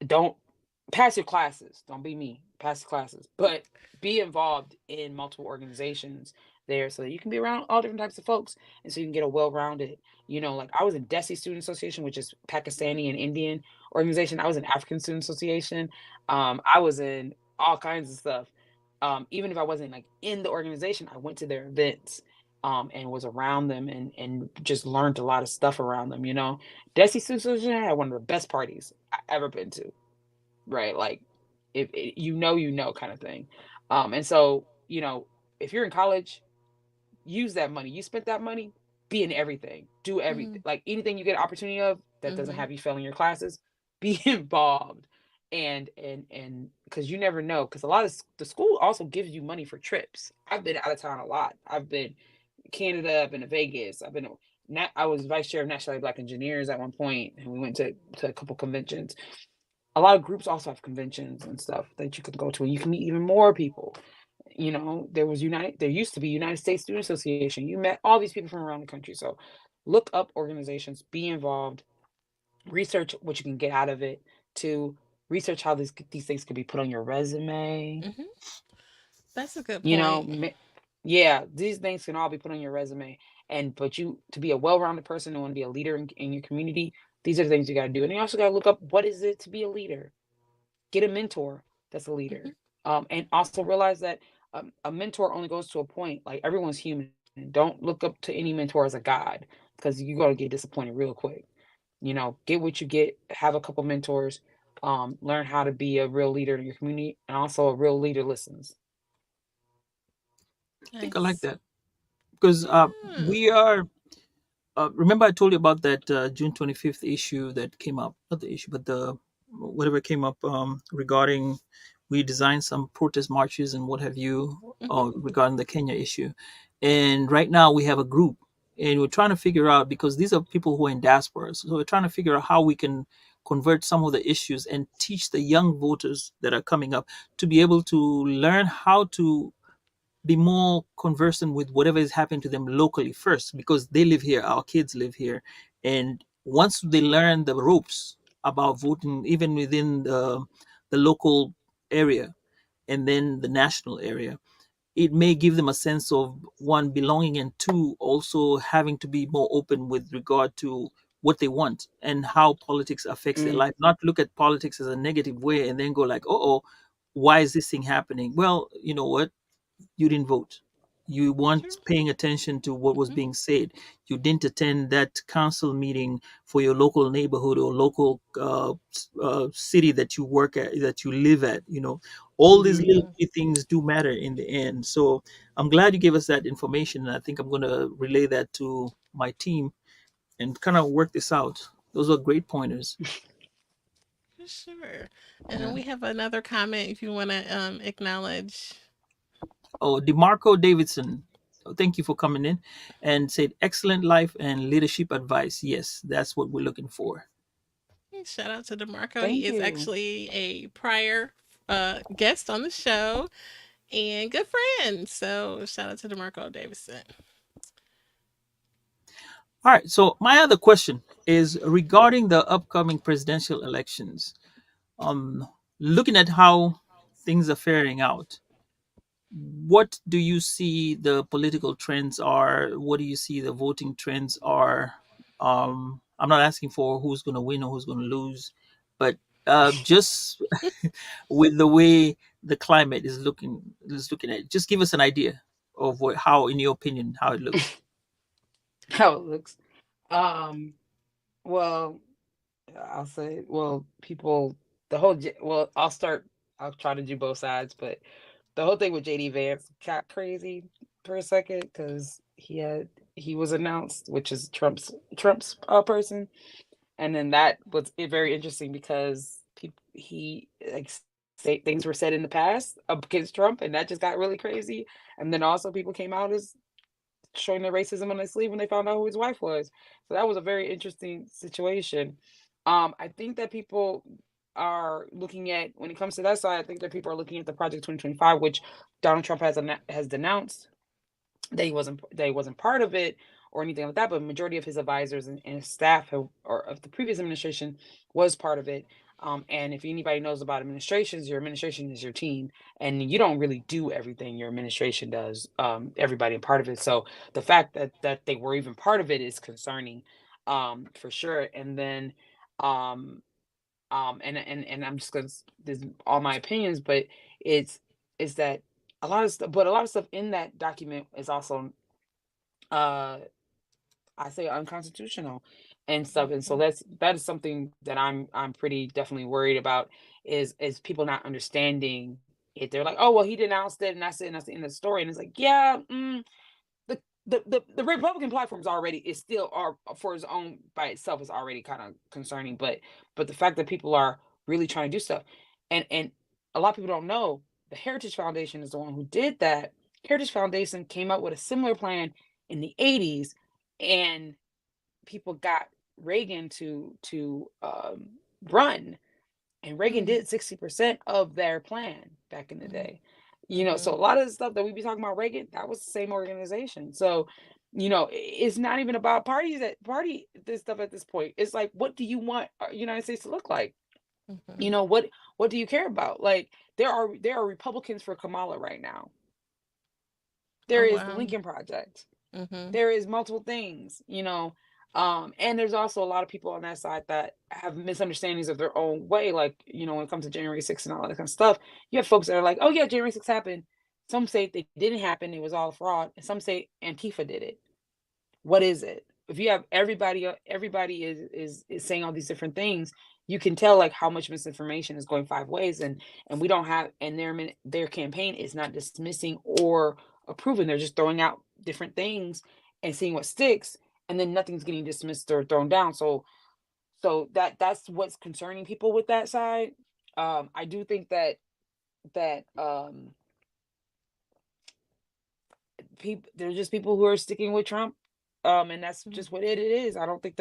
don't pass your classes. Don't be me. Pass the classes, but be involved in multiple organizations there, so that you can be around all different types of folks, and so you can get a well-rounded. Like, I was in DESI Student Association, which is Pakistani and Indian organization. I was in African Student Association. I was in all kinds of stuff. Even if I wasn't like in the organization, I went to their events. And was around them, and just learned a lot of stuff around them. DESI Student Association had one of the best parties I ever been to, right? Like, if kind of thing. And so, if you're in college, use that money. You spent that money, be in everything. Do Mm-hmm. everything. Like, anything you get opportunity of that doesn't Mm-hmm. have you failing your classes, be involved. And because you never know, because a lot of the school also gives you money for trips. I've been out of town a lot. I've been Canada, I've been to Vegas, I was vice chair of National Black Engineers at one point, and we went to a couple conventions. A lot of groups also have conventions and stuff that you could go to, and you can meet even more people. There used to be United States Student Association. You met all these people from around the country. So look up organizations, be involved, research what you can get out of it, to research how these things could be put on your resume. Mm-hmm. That's a good You know, point. yeah, these things can all be put on your resume. But you, to be a well-rounded person and want to be a leader in your community, these are the things you got to do. And you also got to look up, what is it to be a leader? Get a mentor that's a Mm-hmm. leader. And also realize that a mentor only goes to a point. Like, everyone's human. Don't look up to any mentor as a god, because you're going to get disappointed real quick. Get what you get, have a couple mentors, learn how to be a real leader in your community, and also a real leader listens. I think I like Nice. that because Yeah. we are. Remember, I told you about that June 25th issue that came up, not the issue, but the whatever came up regarding we designed some protest marches and what have you Mm-hmm. regarding the Kenya issue. And right now we have a group and we're trying to figure out because these are people who are in diaspora. So we're trying to figure out how we can convert some of the issues and teach the young voters that are coming up to be able to learn how to be more conversant with whatever is happening to them locally first because they live here, our kids live here. And once they learn the ropes about voting, even within the local area and then the national area, it may give them a sense of one, belonging, and two, also having to be more open with regard to what they want and how politics affects their Mm, life. Not look at politics as a negative way and then go like, oh, why is this thing happening? Well, you know what? You didn't vote. You weren't True. paying attention to what was Mm-hmm. being said. You didn't attend that council meeting for your local neighborhood or local city that you work at, that you live at. All these mhm. little Mm-hmm. things do matter in the end. So I'm glad you gave us that information. And I think I'm going to relay that to my team and kind of work this out. Those are great pointers. For sure. And then Yeah. we have another comment if you want to acknowledge. Oh, DeMarco Davidson. Thank you for coming in and said excellent life and leadership advice. Yes, that's what we're looking for. Shout out to DeMarco. He Thank is you. actually a prior guest on the show and good friend. So shout out to DeMarco Davidson. All right. So my other question is regarding the upcoming presidential elections. Um, Looking at how things are faring out, what do you see the political trends are? What do you see the voting trends are? I'm not asking for who's going to win or who's going to lose, but just with the way the climate is looking at it, just give us an idea of how, in your opinion, how it looks. How it looks. Um, well, I'll say, well, people, well, I'll try to do both sides, but the whole thing with JD Vance got crazy for a second because he was announced, which is Trump's person, and then that was very interesting because he like say things were said in the past against Trump, and that just got really crazy. And then also people came out as showing their racism on their sleeve when they found out who his wife was. So that was a very interesting situation. I think that people are looking at, when it comes to that side, I think that people are looking at the Project 2025, which Donald Trump has denounced. They wasn't part of it or anything like that, but majority of his advisors and his staff or of the previous administration was part of it. And if anybody knows about administrations, your administration is your team, and you don't really do everything your administration does. Everybody in part of it. So the fact that they were even part of it is concerning, for sure. And then, um, and I'm just gonna this is all my opinions, but it's is that a lot of stuff in that document is also uh I say unconstitutional and stuff. And so Mhm. that is something that I'm pretty definitely worried about is people not understanding it. They're like, oh well, he denounced it and that's it, and that's the end of the story. And it's like, yeah, the Republican platform is still are for its own by itself is already kind of concerning, but the fact that people are really trying to do stuff, and a lot of people don't know the Heritage Foundation is the one who did that. Heritage Foundation came up with a similar plan in the 80s, and people got Reagan to run, and Reagan Mm, did 60% of their plan back in the mm, day. So mhm. a lot of the stuff that we be talking about Reagan, that was the same organization. So, it's not even about party this stuff at this point. It's like, what do you want United States to look like? Mhm. What do you care about? Like there are Republicans for Kamala right now. There Oh is the wow. Lincoln Project. Mhm. There is multiple things. And there's also a lot of people on that side that have misunderstandings of their own way, like when it comes to January 6th and all that kind of stuff. You have folks that are like, oh yeah, January 6th happened. Some say they didn't happen, it was all a fraud, and some say Antifa did it. What is it? If you have everybody is saying all these different things, you can tell like how much misinformation is going five ways, and we don't have, and their campaign is not dismissing or approving. They're just throwing out different things and seeing what sticks, and then nothing's getting dismissed or thrown down. So that's what's concerning people with that side. I do think that people there's just people who are sticking with Trump. And that's Mm. just what it is. I don't think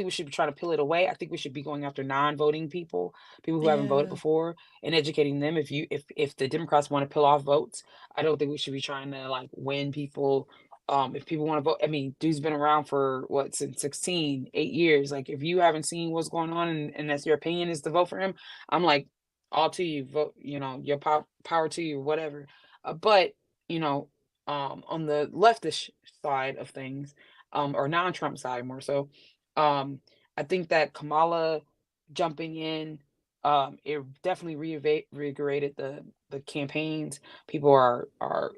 we should be trying to peel it away. I think we should be going after non-voting people who haven't voted Yeah. before, and educating them. If the Democrats want to peel off votes, I don't think we should be trying to like win people. If people want to vote, I mean, dude's been around for what, since 8 years. Like if you haven't seen what's going on, and that's your opinion is to vote for him, I'm like, all to you, vote, your power to you, whatever. But you know, on the leftish side of things, or non-Trump side more so, um, I think that Kamala jumping in, it definitely reinvigorated the campaigns. People are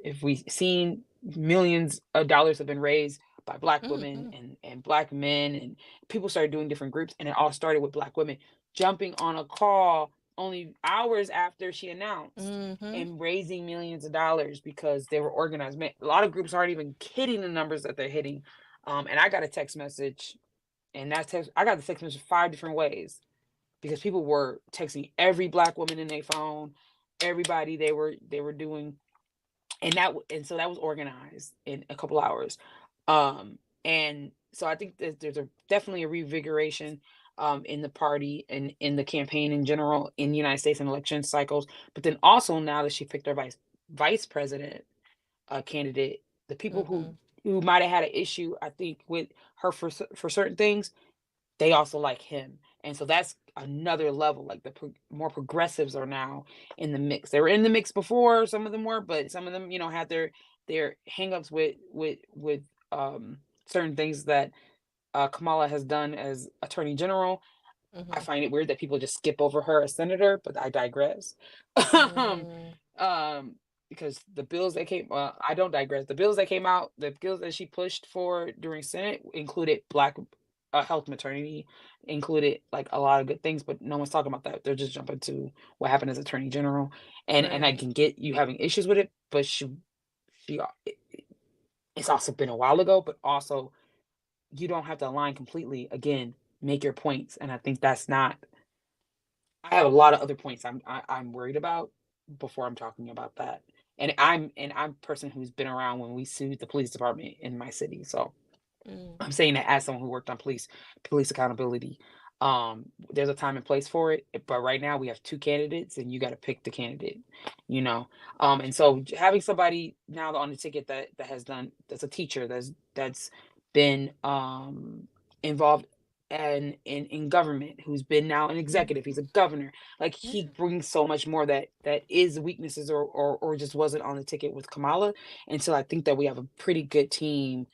if we've seen millions of dollars have been raised by Black women Mhm. and Black men, and people started doing different groups, and it all started with Black women jumping on a call only hours after she announced Mhm. and raising millions of dollars because they were organized. Man, a lot of groups aren't even hitting the numbers that they're hitting. And I got a text message, and I got the text message five different ways because people were texting every Black woman in their phone, everybody they were doing, and so that was organized in a couple hours. And so I think that there's definitely a revigoration in the party and in the campaign in general in the United States and election cycles. But then also now that she picked her vice president candidate, the people who Mhm. might have had an issue, I think, with her for certain things, they also like him. And so that's another level. Like the more progressives are now in the mix. They were in the mix before, some of them were, but some of them, had their hangups with certain things that Kamala has done as Attorney General. I Mhm. find it weird that people just skip over her as senator, but I digress. um, Mm. um, because the bills that came, I don't digress. The bills that came out, the bills that she pushed for during Senate included Black health maternity, included like a lot of good things, but no one's talking about that. They're just jumping to what happened as Attorney General, and I Right. can get you having issues with it, but it's also been a while ago, but also you don't have to align completely. Again, make your points, and I think that's not. I have a lot of other points I'm worried about before I'm talking about that. And I'm a person who's been around when we sued the police department in my city. So Mm. I'm saying that as someone who worked on police accountability. There's a time and place for it, but right now we have two candidates, and you got to pick the candidate, you know. And so having somebody now on the ticket that has done that's a teacher that's been involved and in government, who's been now an Mhm. executive, he's a governor. Like he Yeah. brings so much more that is weaknesses or just wasn't on the ticket with Kamala. And so I think that we have a pretty good team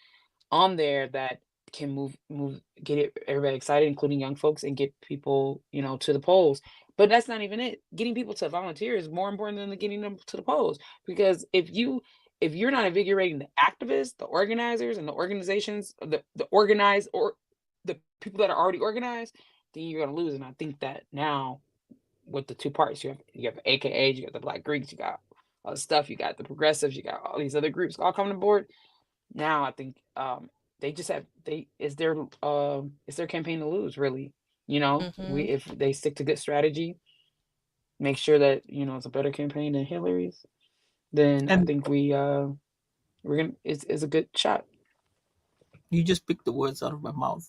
on there that can get everybody excited, including young folks, and get people, to the polls. But that's not even it. Getting people to volunteer is more important than getting them to the polls. Because if you're not invigorating the activists, the organizers, and the organizations, the organized or the people that are already organized, then you're gonna lose. And I think that now with the two parts, you have AKAs, you got the Black Greeks, you got all the stuff, you got the progressives, you got all these other groups all coming aboard. Now I think they just have they it's their campaign to lose, really. We Mhm. if they stick to good strategy, make sure that it's a better campaign than Hillary's, then I And think we're gonna it's a good shot. you just picked the words out of my mouth.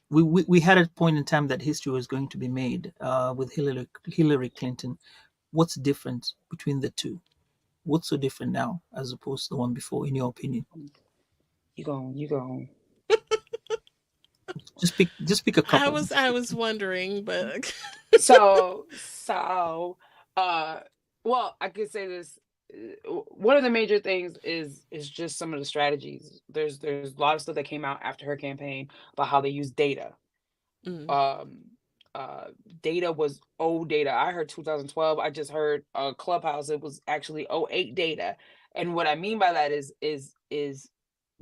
We had a point in time that history was going to be made with Hillary Clinton. What's different between the two? What's so different now as opposed to the one before, in your opinion? You go. Just pick a couple. I was wondering, but So uh well, I could say this. One of the major things is just some of the strategies. There's a lot of stuff that came out after her campaign about how they use data. mm, um Data was old data. I heard 2012. I just heard Clubhouse, it was actually '08 data. And what I mean by that is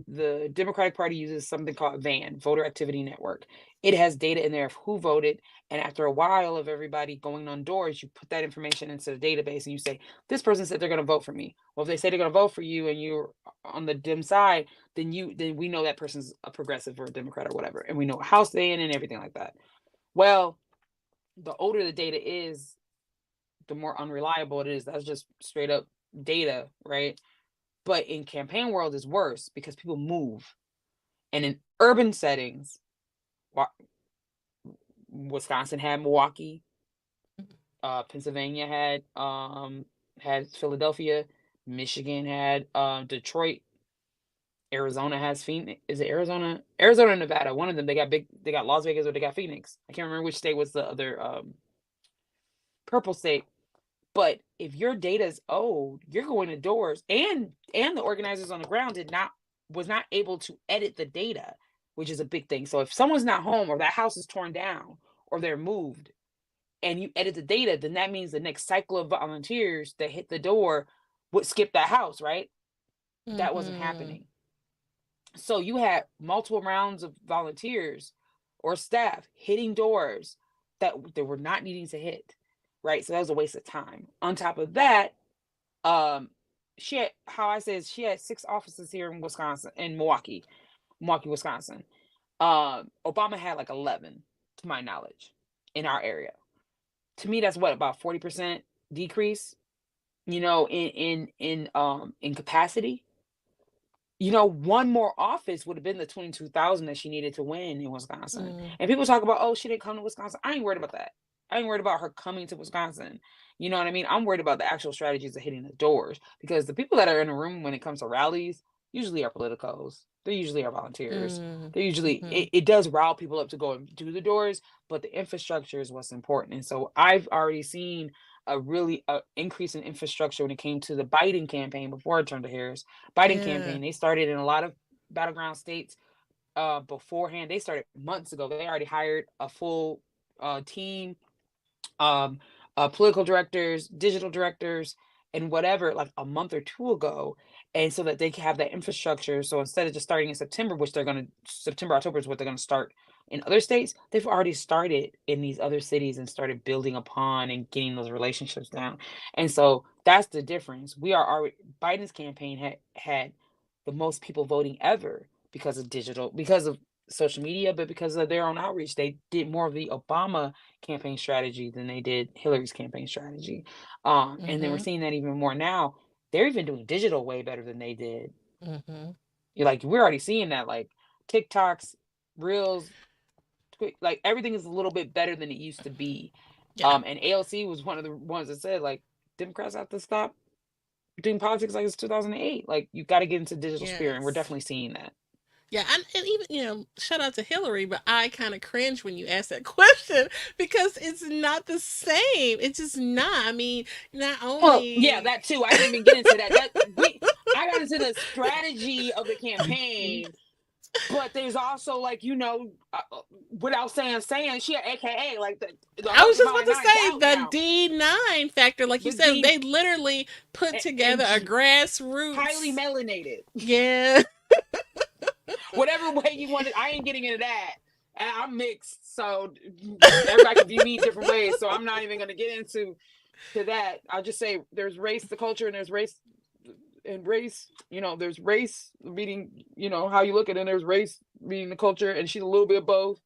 the Democratic Party uses something called VAN, Voter Activity Network. It has data in there of who voted, and after a while of everybody going on doors, you put that information into the database and you say, this person said they're going to vote for me. Well, if they say they're going to vote for you and you're on the dim side, then we know that person's a progressive or a Democrat or whatever, and we know what house they're in and everything like that. Well, the older the data is, the more unreliable it is. That's just straight up data, right? But in campaign world is worse because people move. And in urban settings, Wisconsin had Milwaukee, Pennsylvania had Philadelphia, Michigan had Detroit, Arizona has Phoenix. Is it Arizona? Arizona and Nevada. One of them, they got Las Vegas or they got Phoenix. I can't remember which state was the other purple state. But if your data is old, you're going to doors, and the organizers on the ground was not able to edit the data, which is a big thing. So if someone's not home or that house is torn down or they're moved and you edit the data, then that means the next cycle of volunteers that hit the door would skip that house, right? That wasn't mhm. happening. So you had multiple rounds of volunteers or staff hitting doors that they were not needing to hit, right? So that was a waste of time. On top of that, um, she had, how I said, she had 6 offices here in Wisconsin, in Milwaukee, Wisconsin. Obama had like 11, to my knowledge, in our area. To me, that's what, about 40% decrease, in capacity. One more office would have been the 22,000 that she needed to win in Wisconsin. Mm. And people talk about, oh, she didn't come to Wisconsin. I ain't worried about that. I ain't worried about her coming to Wisconsin. You know what I mean? I'm worried about the actual strategies of hitting the doors, because the people that are in the room when it comes to rallies, usually are politicos. They usually are volunteers. Mm, They usually mm-hmm. it does rile people up to go and do the doors, but the infrastructure is what's important. And so I've already seen a really increase in infrastructure when it came to the Biden campaign before it turned to Harris. Biden Yeah. campaign, they started in a lot of battleground states beforehand. They started months ago. They already hired a full team, um, political directors, digital directors, and whatever, like a month or two ago. And so that they can have that infrastructure. So instead of just starting in September, which they're going to, September, October is what they're going to start in other states, they've already started in these other cities and started building upon and getting those relationships down. And so that's the difference. We are already, Biden's campaign had the most people voting ever because of digital, because of social media, but because of their own outreach. They did more of the Obama campaign strategy than they did Hillary's campaign strategy. And then we're Mm-hmm. seeing that even more now. They're even doing digital way better than they did. Mm-hmm. You're like, we're already seeing that, like TikToks, Reels, like everything is a little bit better than it used to be. Yeah. And ALC was one of the ones that said, like, Democrats have to stop doing politics like it's 2008. Like, you got to get into digital spirit, and we're Yes. definitely seeing that. Yeah, and even shout out to Hillary, but I kind of cringe when you ask that question because it's not the same. It's just not. I mean, not Well, yeah, only that too. I didn't even get into that. I got into the strategy of the campaign, but there's also like without saying she had AKA like the I was just about 100-mile-an-hour to say doubt the now. D9 factor, like you The said, D they literally put and together a she's highly grassroots. melanated. Yeah. Whatever way you want it, I ain't getting into that. And I'm mixed, so everybody can view me different ways. So I'm not even gonna get into that. I'll just say there's race to culture, and there's race and race. There's race meaning how you look at it. And there's race meaning the culture, and she's a little bit of both.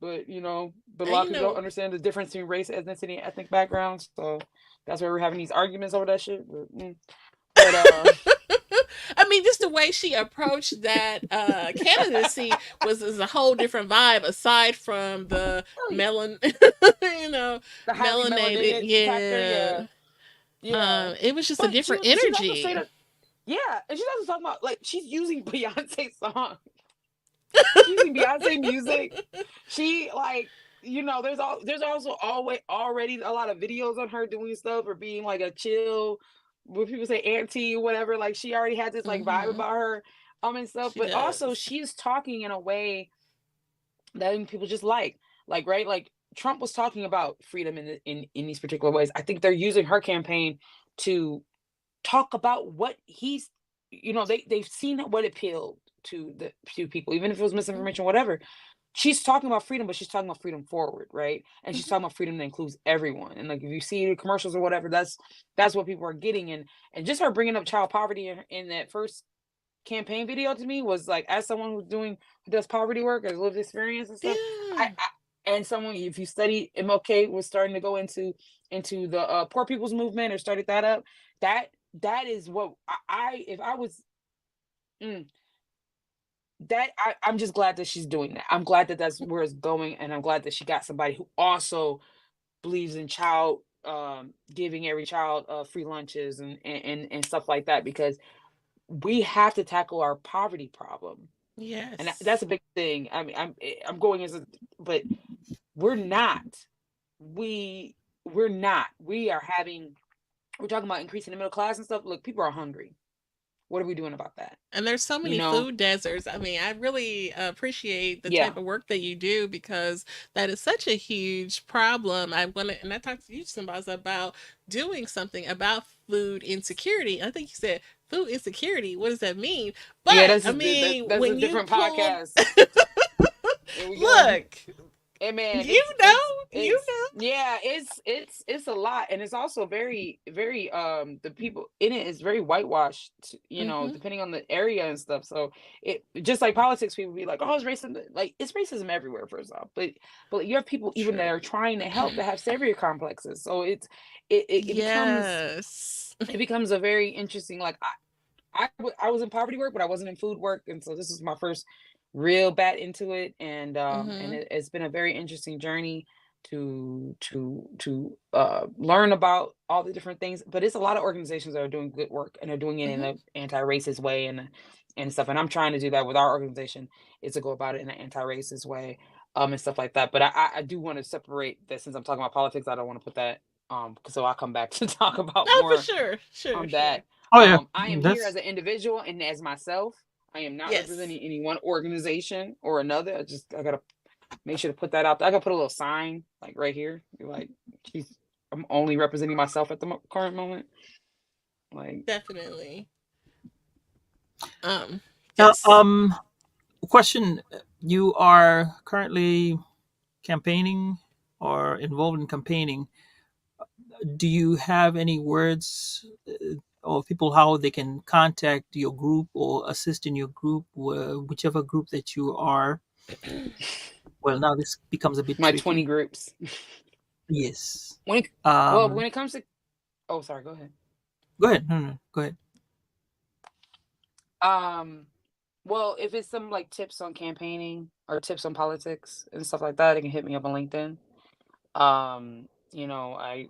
But a And lot of people don't understand the difference between race, ethnicity, and ethnic backgrounds. So that's why we're having these arguments over that shit. But I mean, just the way she approached that candidacy is a whole different vibe aside from the oh yeah, melon, you know, the highly melanated. melanated factor, yeah, Yeah. yeah. It was just a But different she's also straight energy. up, yeah, and she's also talking about like she's using Beyonce songs. She's using Beyonce music. She like there's also always already a lot of videos on her doing stuff or being like a chill, what people say auntie or whatever. Like she already had this like vibe Mm-hmm. about her, and stuff. She But also does. she's talking in a way that people just like right, like Trump was talking about freedom in these particular ways. I think they're using her campaign to talk about what he's they've seen what appealed to people, even if it was Mm-hmm. misinformation, whatever. She's talking about freedom, but she's talking about freedom forward, right? And she's Mm-hmm. talking about freedom that includes everyone. And like if you see the commercials or whatever, that's what people are getting. And just her bringing up child poverty in that first campaign video to me was like, as someone who does poverty work, has lived experience and stuff. Yeah. And someone, if you study MLK, was starting to go into the poor people's movement or started that up. That is what if I was mm, I'm just glad that she's doing that. I'm glad that that's where it's going, and I'm glad that she got somebody who also believes in child giving every child free lunches and stuff like that, because we have to tackle our poverty problem, and that's Yes. a big thing. I mean, I'm going but we're not. We we're not. We're talking about increasing the middle class and stuff. Look, people are hungry. What are we doing about that? And there's so You many know? food deserts. I mean, I really appreciate the Yeah. type of work that you do because that is such a huge problem. I want to, and I talked to you, Sambaza, about doing something about food insecurity. I think you said food insecurity. What does that mean? Yeah, But I mean, that's a when you different pull, podcast. There we go. look, Hey man, you know, you it's yeah, it's a lot, and it's also very very the people in it is very whitewashed, know. Hmm. depending on the area and stuff. So it just like politics, people be like, oh, it's racism. Like it's racism everywhere, first off. But you have people even that True. are trying to help that have savior complexes. So it becomes Yes. a very interesting, like I was in poverty work, but I wasn't in food work, and so this is my first real bat into it, and Hmm. it's been a very interesting journey to learn about all the different things. But it's a lot of organizations that are doing good work, and are doing it in Hmm. an anti-racist way, and and stuff. And I'm trying to do that with our organization, is to go about it in an anti-racist way, and stuff like that. But I do want to separate that, since I'm talking about politics. I don't want to put that, so I'll come back to talk about Oh, for more sure, sure, on sure. that. Oh yeah, I am here as that's an individual and as myself. I am not Yes, representing any one organization or another. I gotta make sure to put that out there. I gotta put a little sign like right here. Like, she's, I'm only representing myself at the current moment. Like, definitely. Um, now. yes. Question: You are currently campaigning or involved in campaigning. Do you have any words or people how they can contact your group or assist in your group, whichever group that you are? Well, now this becomes a bit my 20 tricky. groups. Yes. When it, well, Um, when it comes to, oh, sorry, go ahead. Go ahead. No, no, go ahead. Um, well, if it's some like tips on campaigning or tips on politics and stuff like that, they can hit me up on LinkedIn. I,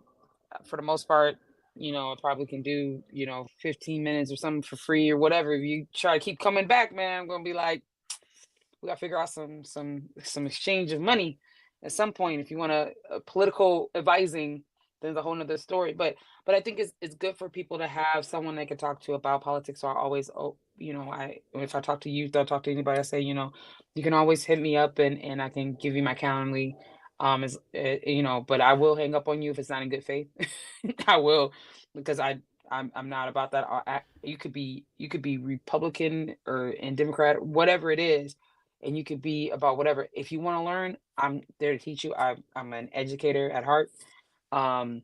for the most part, I probably can do, 15 minutes or something for free or whatever. If you try to keep coming back, man, I'm gonna be like, we gotta figure out some exchange of money at some point. If you want a political advising, then a whole nother story. But I think it's good for people to have someone they can talk to about politics. So I always, I, if I talk to you, don't talk to anybody, I say, you can always hit me up, and I can give you my Calendly. But I will hang up on you if it's not in good faith. I will, because I'm not about that. You could be Republican or and Democrat, whatever it is, and you could be about whatever. If you want to learn, I'm there to teach you. I'm an educator at heart. Um,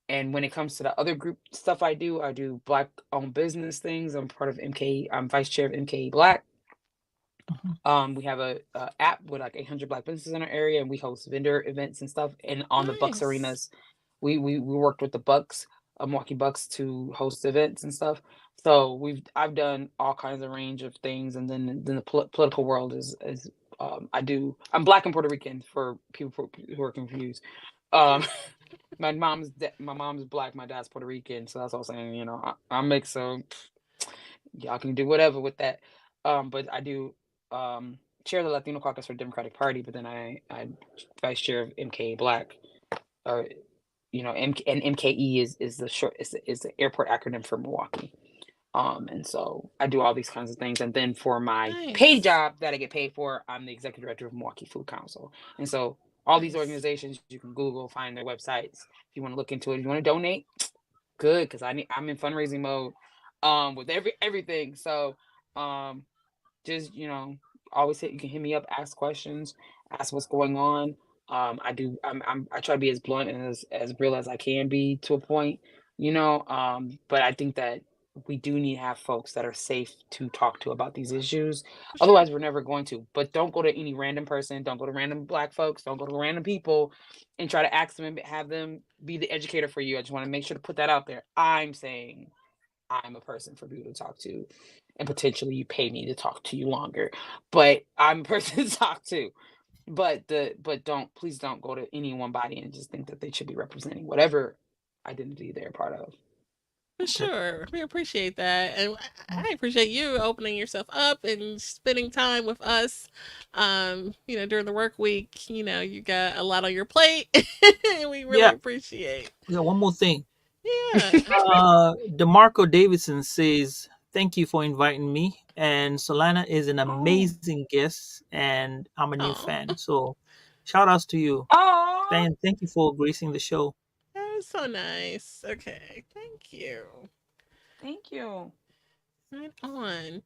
and when it comes to the other group stuff I do Black owned business things. I'm part of MK. I'm vice chair of MKE Black. Mhm. We have a app with like 800 Black businesses in our area, and we host vendor events and stuff. And on the Bucks Nice. arenas, we worked with the Bucks, Milwaukee Bucks, to host events and stuff. So I've done all kinds of range of things, and then the political world is I'm Black and Puerto Rican for people who are confused. Um, Okay. my mom's Black, my dad's Puerto Rican, so that's all I'm saying. I'm mixed, so y'all can do whatever with that. But I do chair the Latino caucus for Democratic Party, but then I vice chair of MKA Black. Or and MKE is the short is the airport acronym for Milwaukee. And so I do all these kinds of things, and then for my paid Nice. job that I get paid for, I'm the executive director of Milwaukee Food Council. And so all these Nice. organizations, you can Google, find their websites if you want to look into it. If you want to donate, good, because I'm in fundraising mode, with everything. So um, just always you can hit me up, ask questions, ask what's going on. I try to be as blunt and as real as I can be, to a point. But I think that we do need to have folks that are safe to talk to about these issues. For sure. Otherwise, we're never going to. But don't go to any random person, don't go to random Black folks, don't go to random people and try to ask them and have them be the educator for you. I just want to make sure to put that out there. I'm saying I'm a person for people to talk to, and potentially you pay me to talk to you longer, but I'm a person to talk to. But please don't go to any one body and just think that they should be representing whatever identity they're part of. For Okay. sure. We appreciate that. And I appreciate you opening yourself up and spending time with us. During the work week, you got a lot on your plate. And we really Yeah. appreciate. Yeah. One more thing. Yeah. DeMarco Davidson says, "Thank you for inviting me. And Solana is an Oh, amazing guest, and I'm a new Oh, fan. So, shout outs to you. oh, Thank you for gracing the show." that was so nice. Okay. Thank you. thank you. Right on.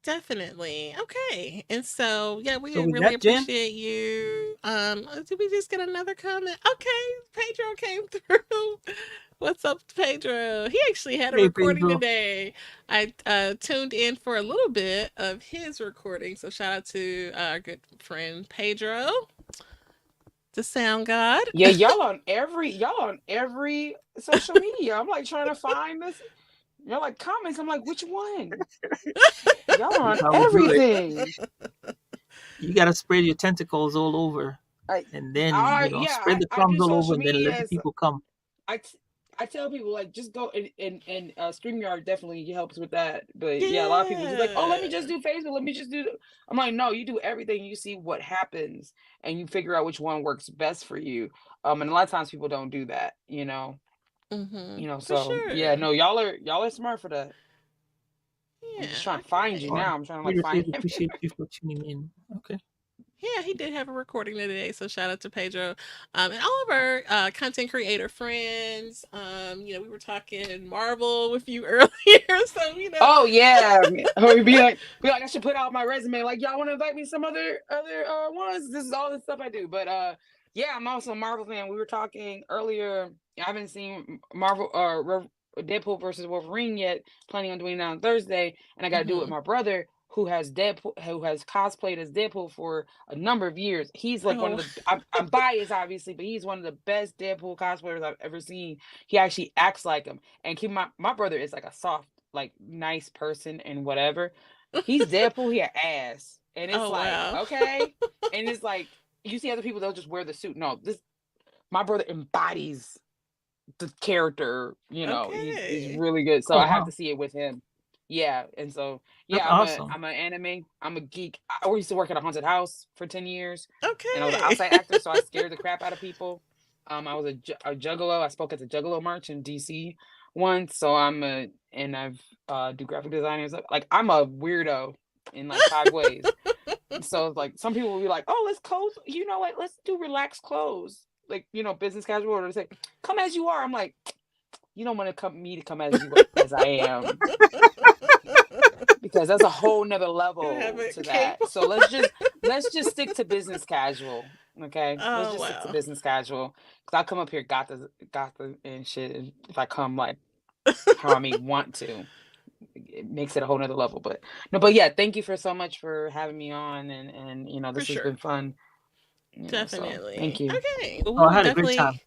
Definitely. Okay. And so, yeah, So, we with really that, Jen, appreciate you. Did we just get another comment? Okay, Pedro came through. What's up, Pedro? He actually had a hey, recording Pedro. today. I tuned in for a little bit of his recording. So shout out to our good friend Pedro, the sound god. Yeah, y'all on every social media. I'm like trying to find this. You're like comments. I'm like, which one? Y'all are That's on how we do it. everything. You got to spread your tentacles all over, I and then, I yeah, spread the I crumbs do all over, social and then let media the as people come. I t- I tell people like just go and StreamYard definitely helps with that. But yeah, a lot of people just like, oh, let me just Yeah. do Facebook. Let me just do. I'm like, no, you do everything. You see what happens, and you figure out which one works best for you. And a lot of times people don't do that. For So yeah, sure. no, y'all are smart for that. I'm just trying Yeah. to find you All right. now. I'm trying to like Peter find says him. appreciate you for tuning in. Okay. Yeah, he did have a recording today, so shout out to Pedro, and all of our content creator friends. We were talking Marvel with you earlier, so Oh yeah, or you'd be like, I should put out my resume. Like, y'all want to invite me to some other ones? This is all the stuff I do. But yeah, I'm also a Marvel fan. We were talking earlier. I haven't seen Marvel Deadpool versus Wolverine yet. Planning on doing that on Thursday, and I got to do it with hmm my brother who has cosplayed as Deadpool for a number of years. He's like one Oh, of the I'm biased obviously, but he's one of the best Deadpool cosplayers I've ever seen. He actually acts like him. And keep my brother is like a soft, like nice person and whatever. He's Deadpool, he an ass. And it's oh like, wow. okay. And it's like you see other people, they'll just wear the suit. No, this my brother embodies the character, he's Okay. really good. So Oh I have wow, to see it with him. Yeah. And so that's yeah, I'm a awesome. I'm an anime, I'm a geek. I used to work at a haunted house for 10 years and I was an Okay. outside actor, so I scared the crap out of people. I was a juggalo. I spoke at the Juggalo March in DC once, so I've do graphic designers. Like I'm a weirdo in like 5 ways. So like some people will be like, "Oh, let's close. You know what? Let's do relaxed clothes, like business casual." Or they say, "Come as you are." I'm like, "You don't want to come as I am, because that's a whole nother You have level a to cape. that. So let's just stick to business casual. Okay, let's Oh just stick to wow. business casual. Because I come up here, got the and shit. And if I come like how I may want to, it makes it a whole nother level. But no, but yeah, thank you for so much for having me on, and For this has sure. been fun. So thank Definitely. you. Okay. Well, we Oh, I will had a great time. definitely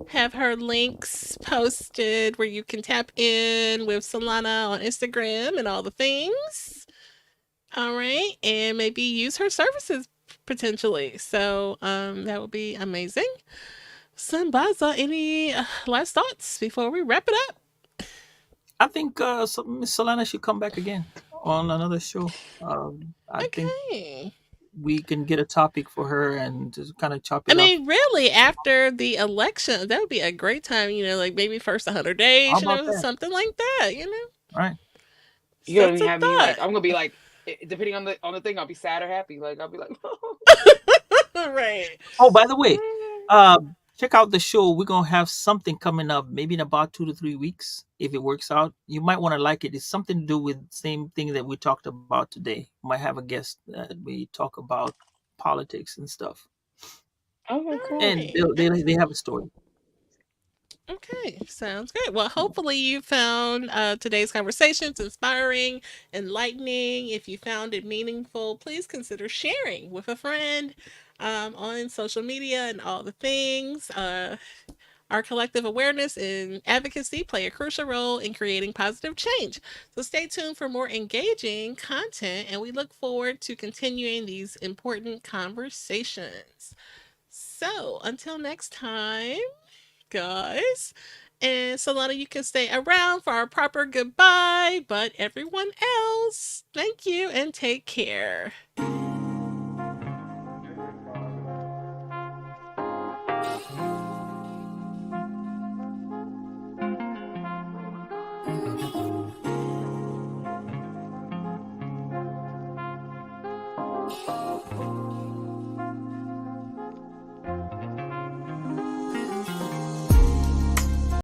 have her links posted where you can tap in with Solana on Instagram and all the things. All right. And maybe use her services potentially. So that would be amazing. Sambaza, any last thoughts before we wrap it up? I think Miss Solana should come back again on another show. I think Okay. we can get a topic for her and just kind of chop I it up. mean, really, after the election, that would be a great time, like maybe first 100 How days, about that? something like that. Right. You're Stuff gonna to have me like thought. I'm gonna be like depending on the thing, I'll be sad or happy. Like I'll be like, Right. Oh, by the way, check out the show. We're gonna have something coming up, maybe in about 2 to 3 weeks, if it works out. You might want to like it. It's something to do with same thing that we talked about today. Might have a guest that we talk about politics and stuff, oh, All cool. and right. they have a story. Okay, sounds good. Well, hopefully you found today's conversations inspiring, enlightening. If you found it meaningful, please consider sharing with a friend on social media and all the things. Our collective awareness and advocacy play a crucial role in creating positive change. So stay tuned for more engaging content, and we look forward to continuing these important conversations. So until next time, guys. And Solana, you can stay around for our proper goodbye. But everyone else, thank you and take care.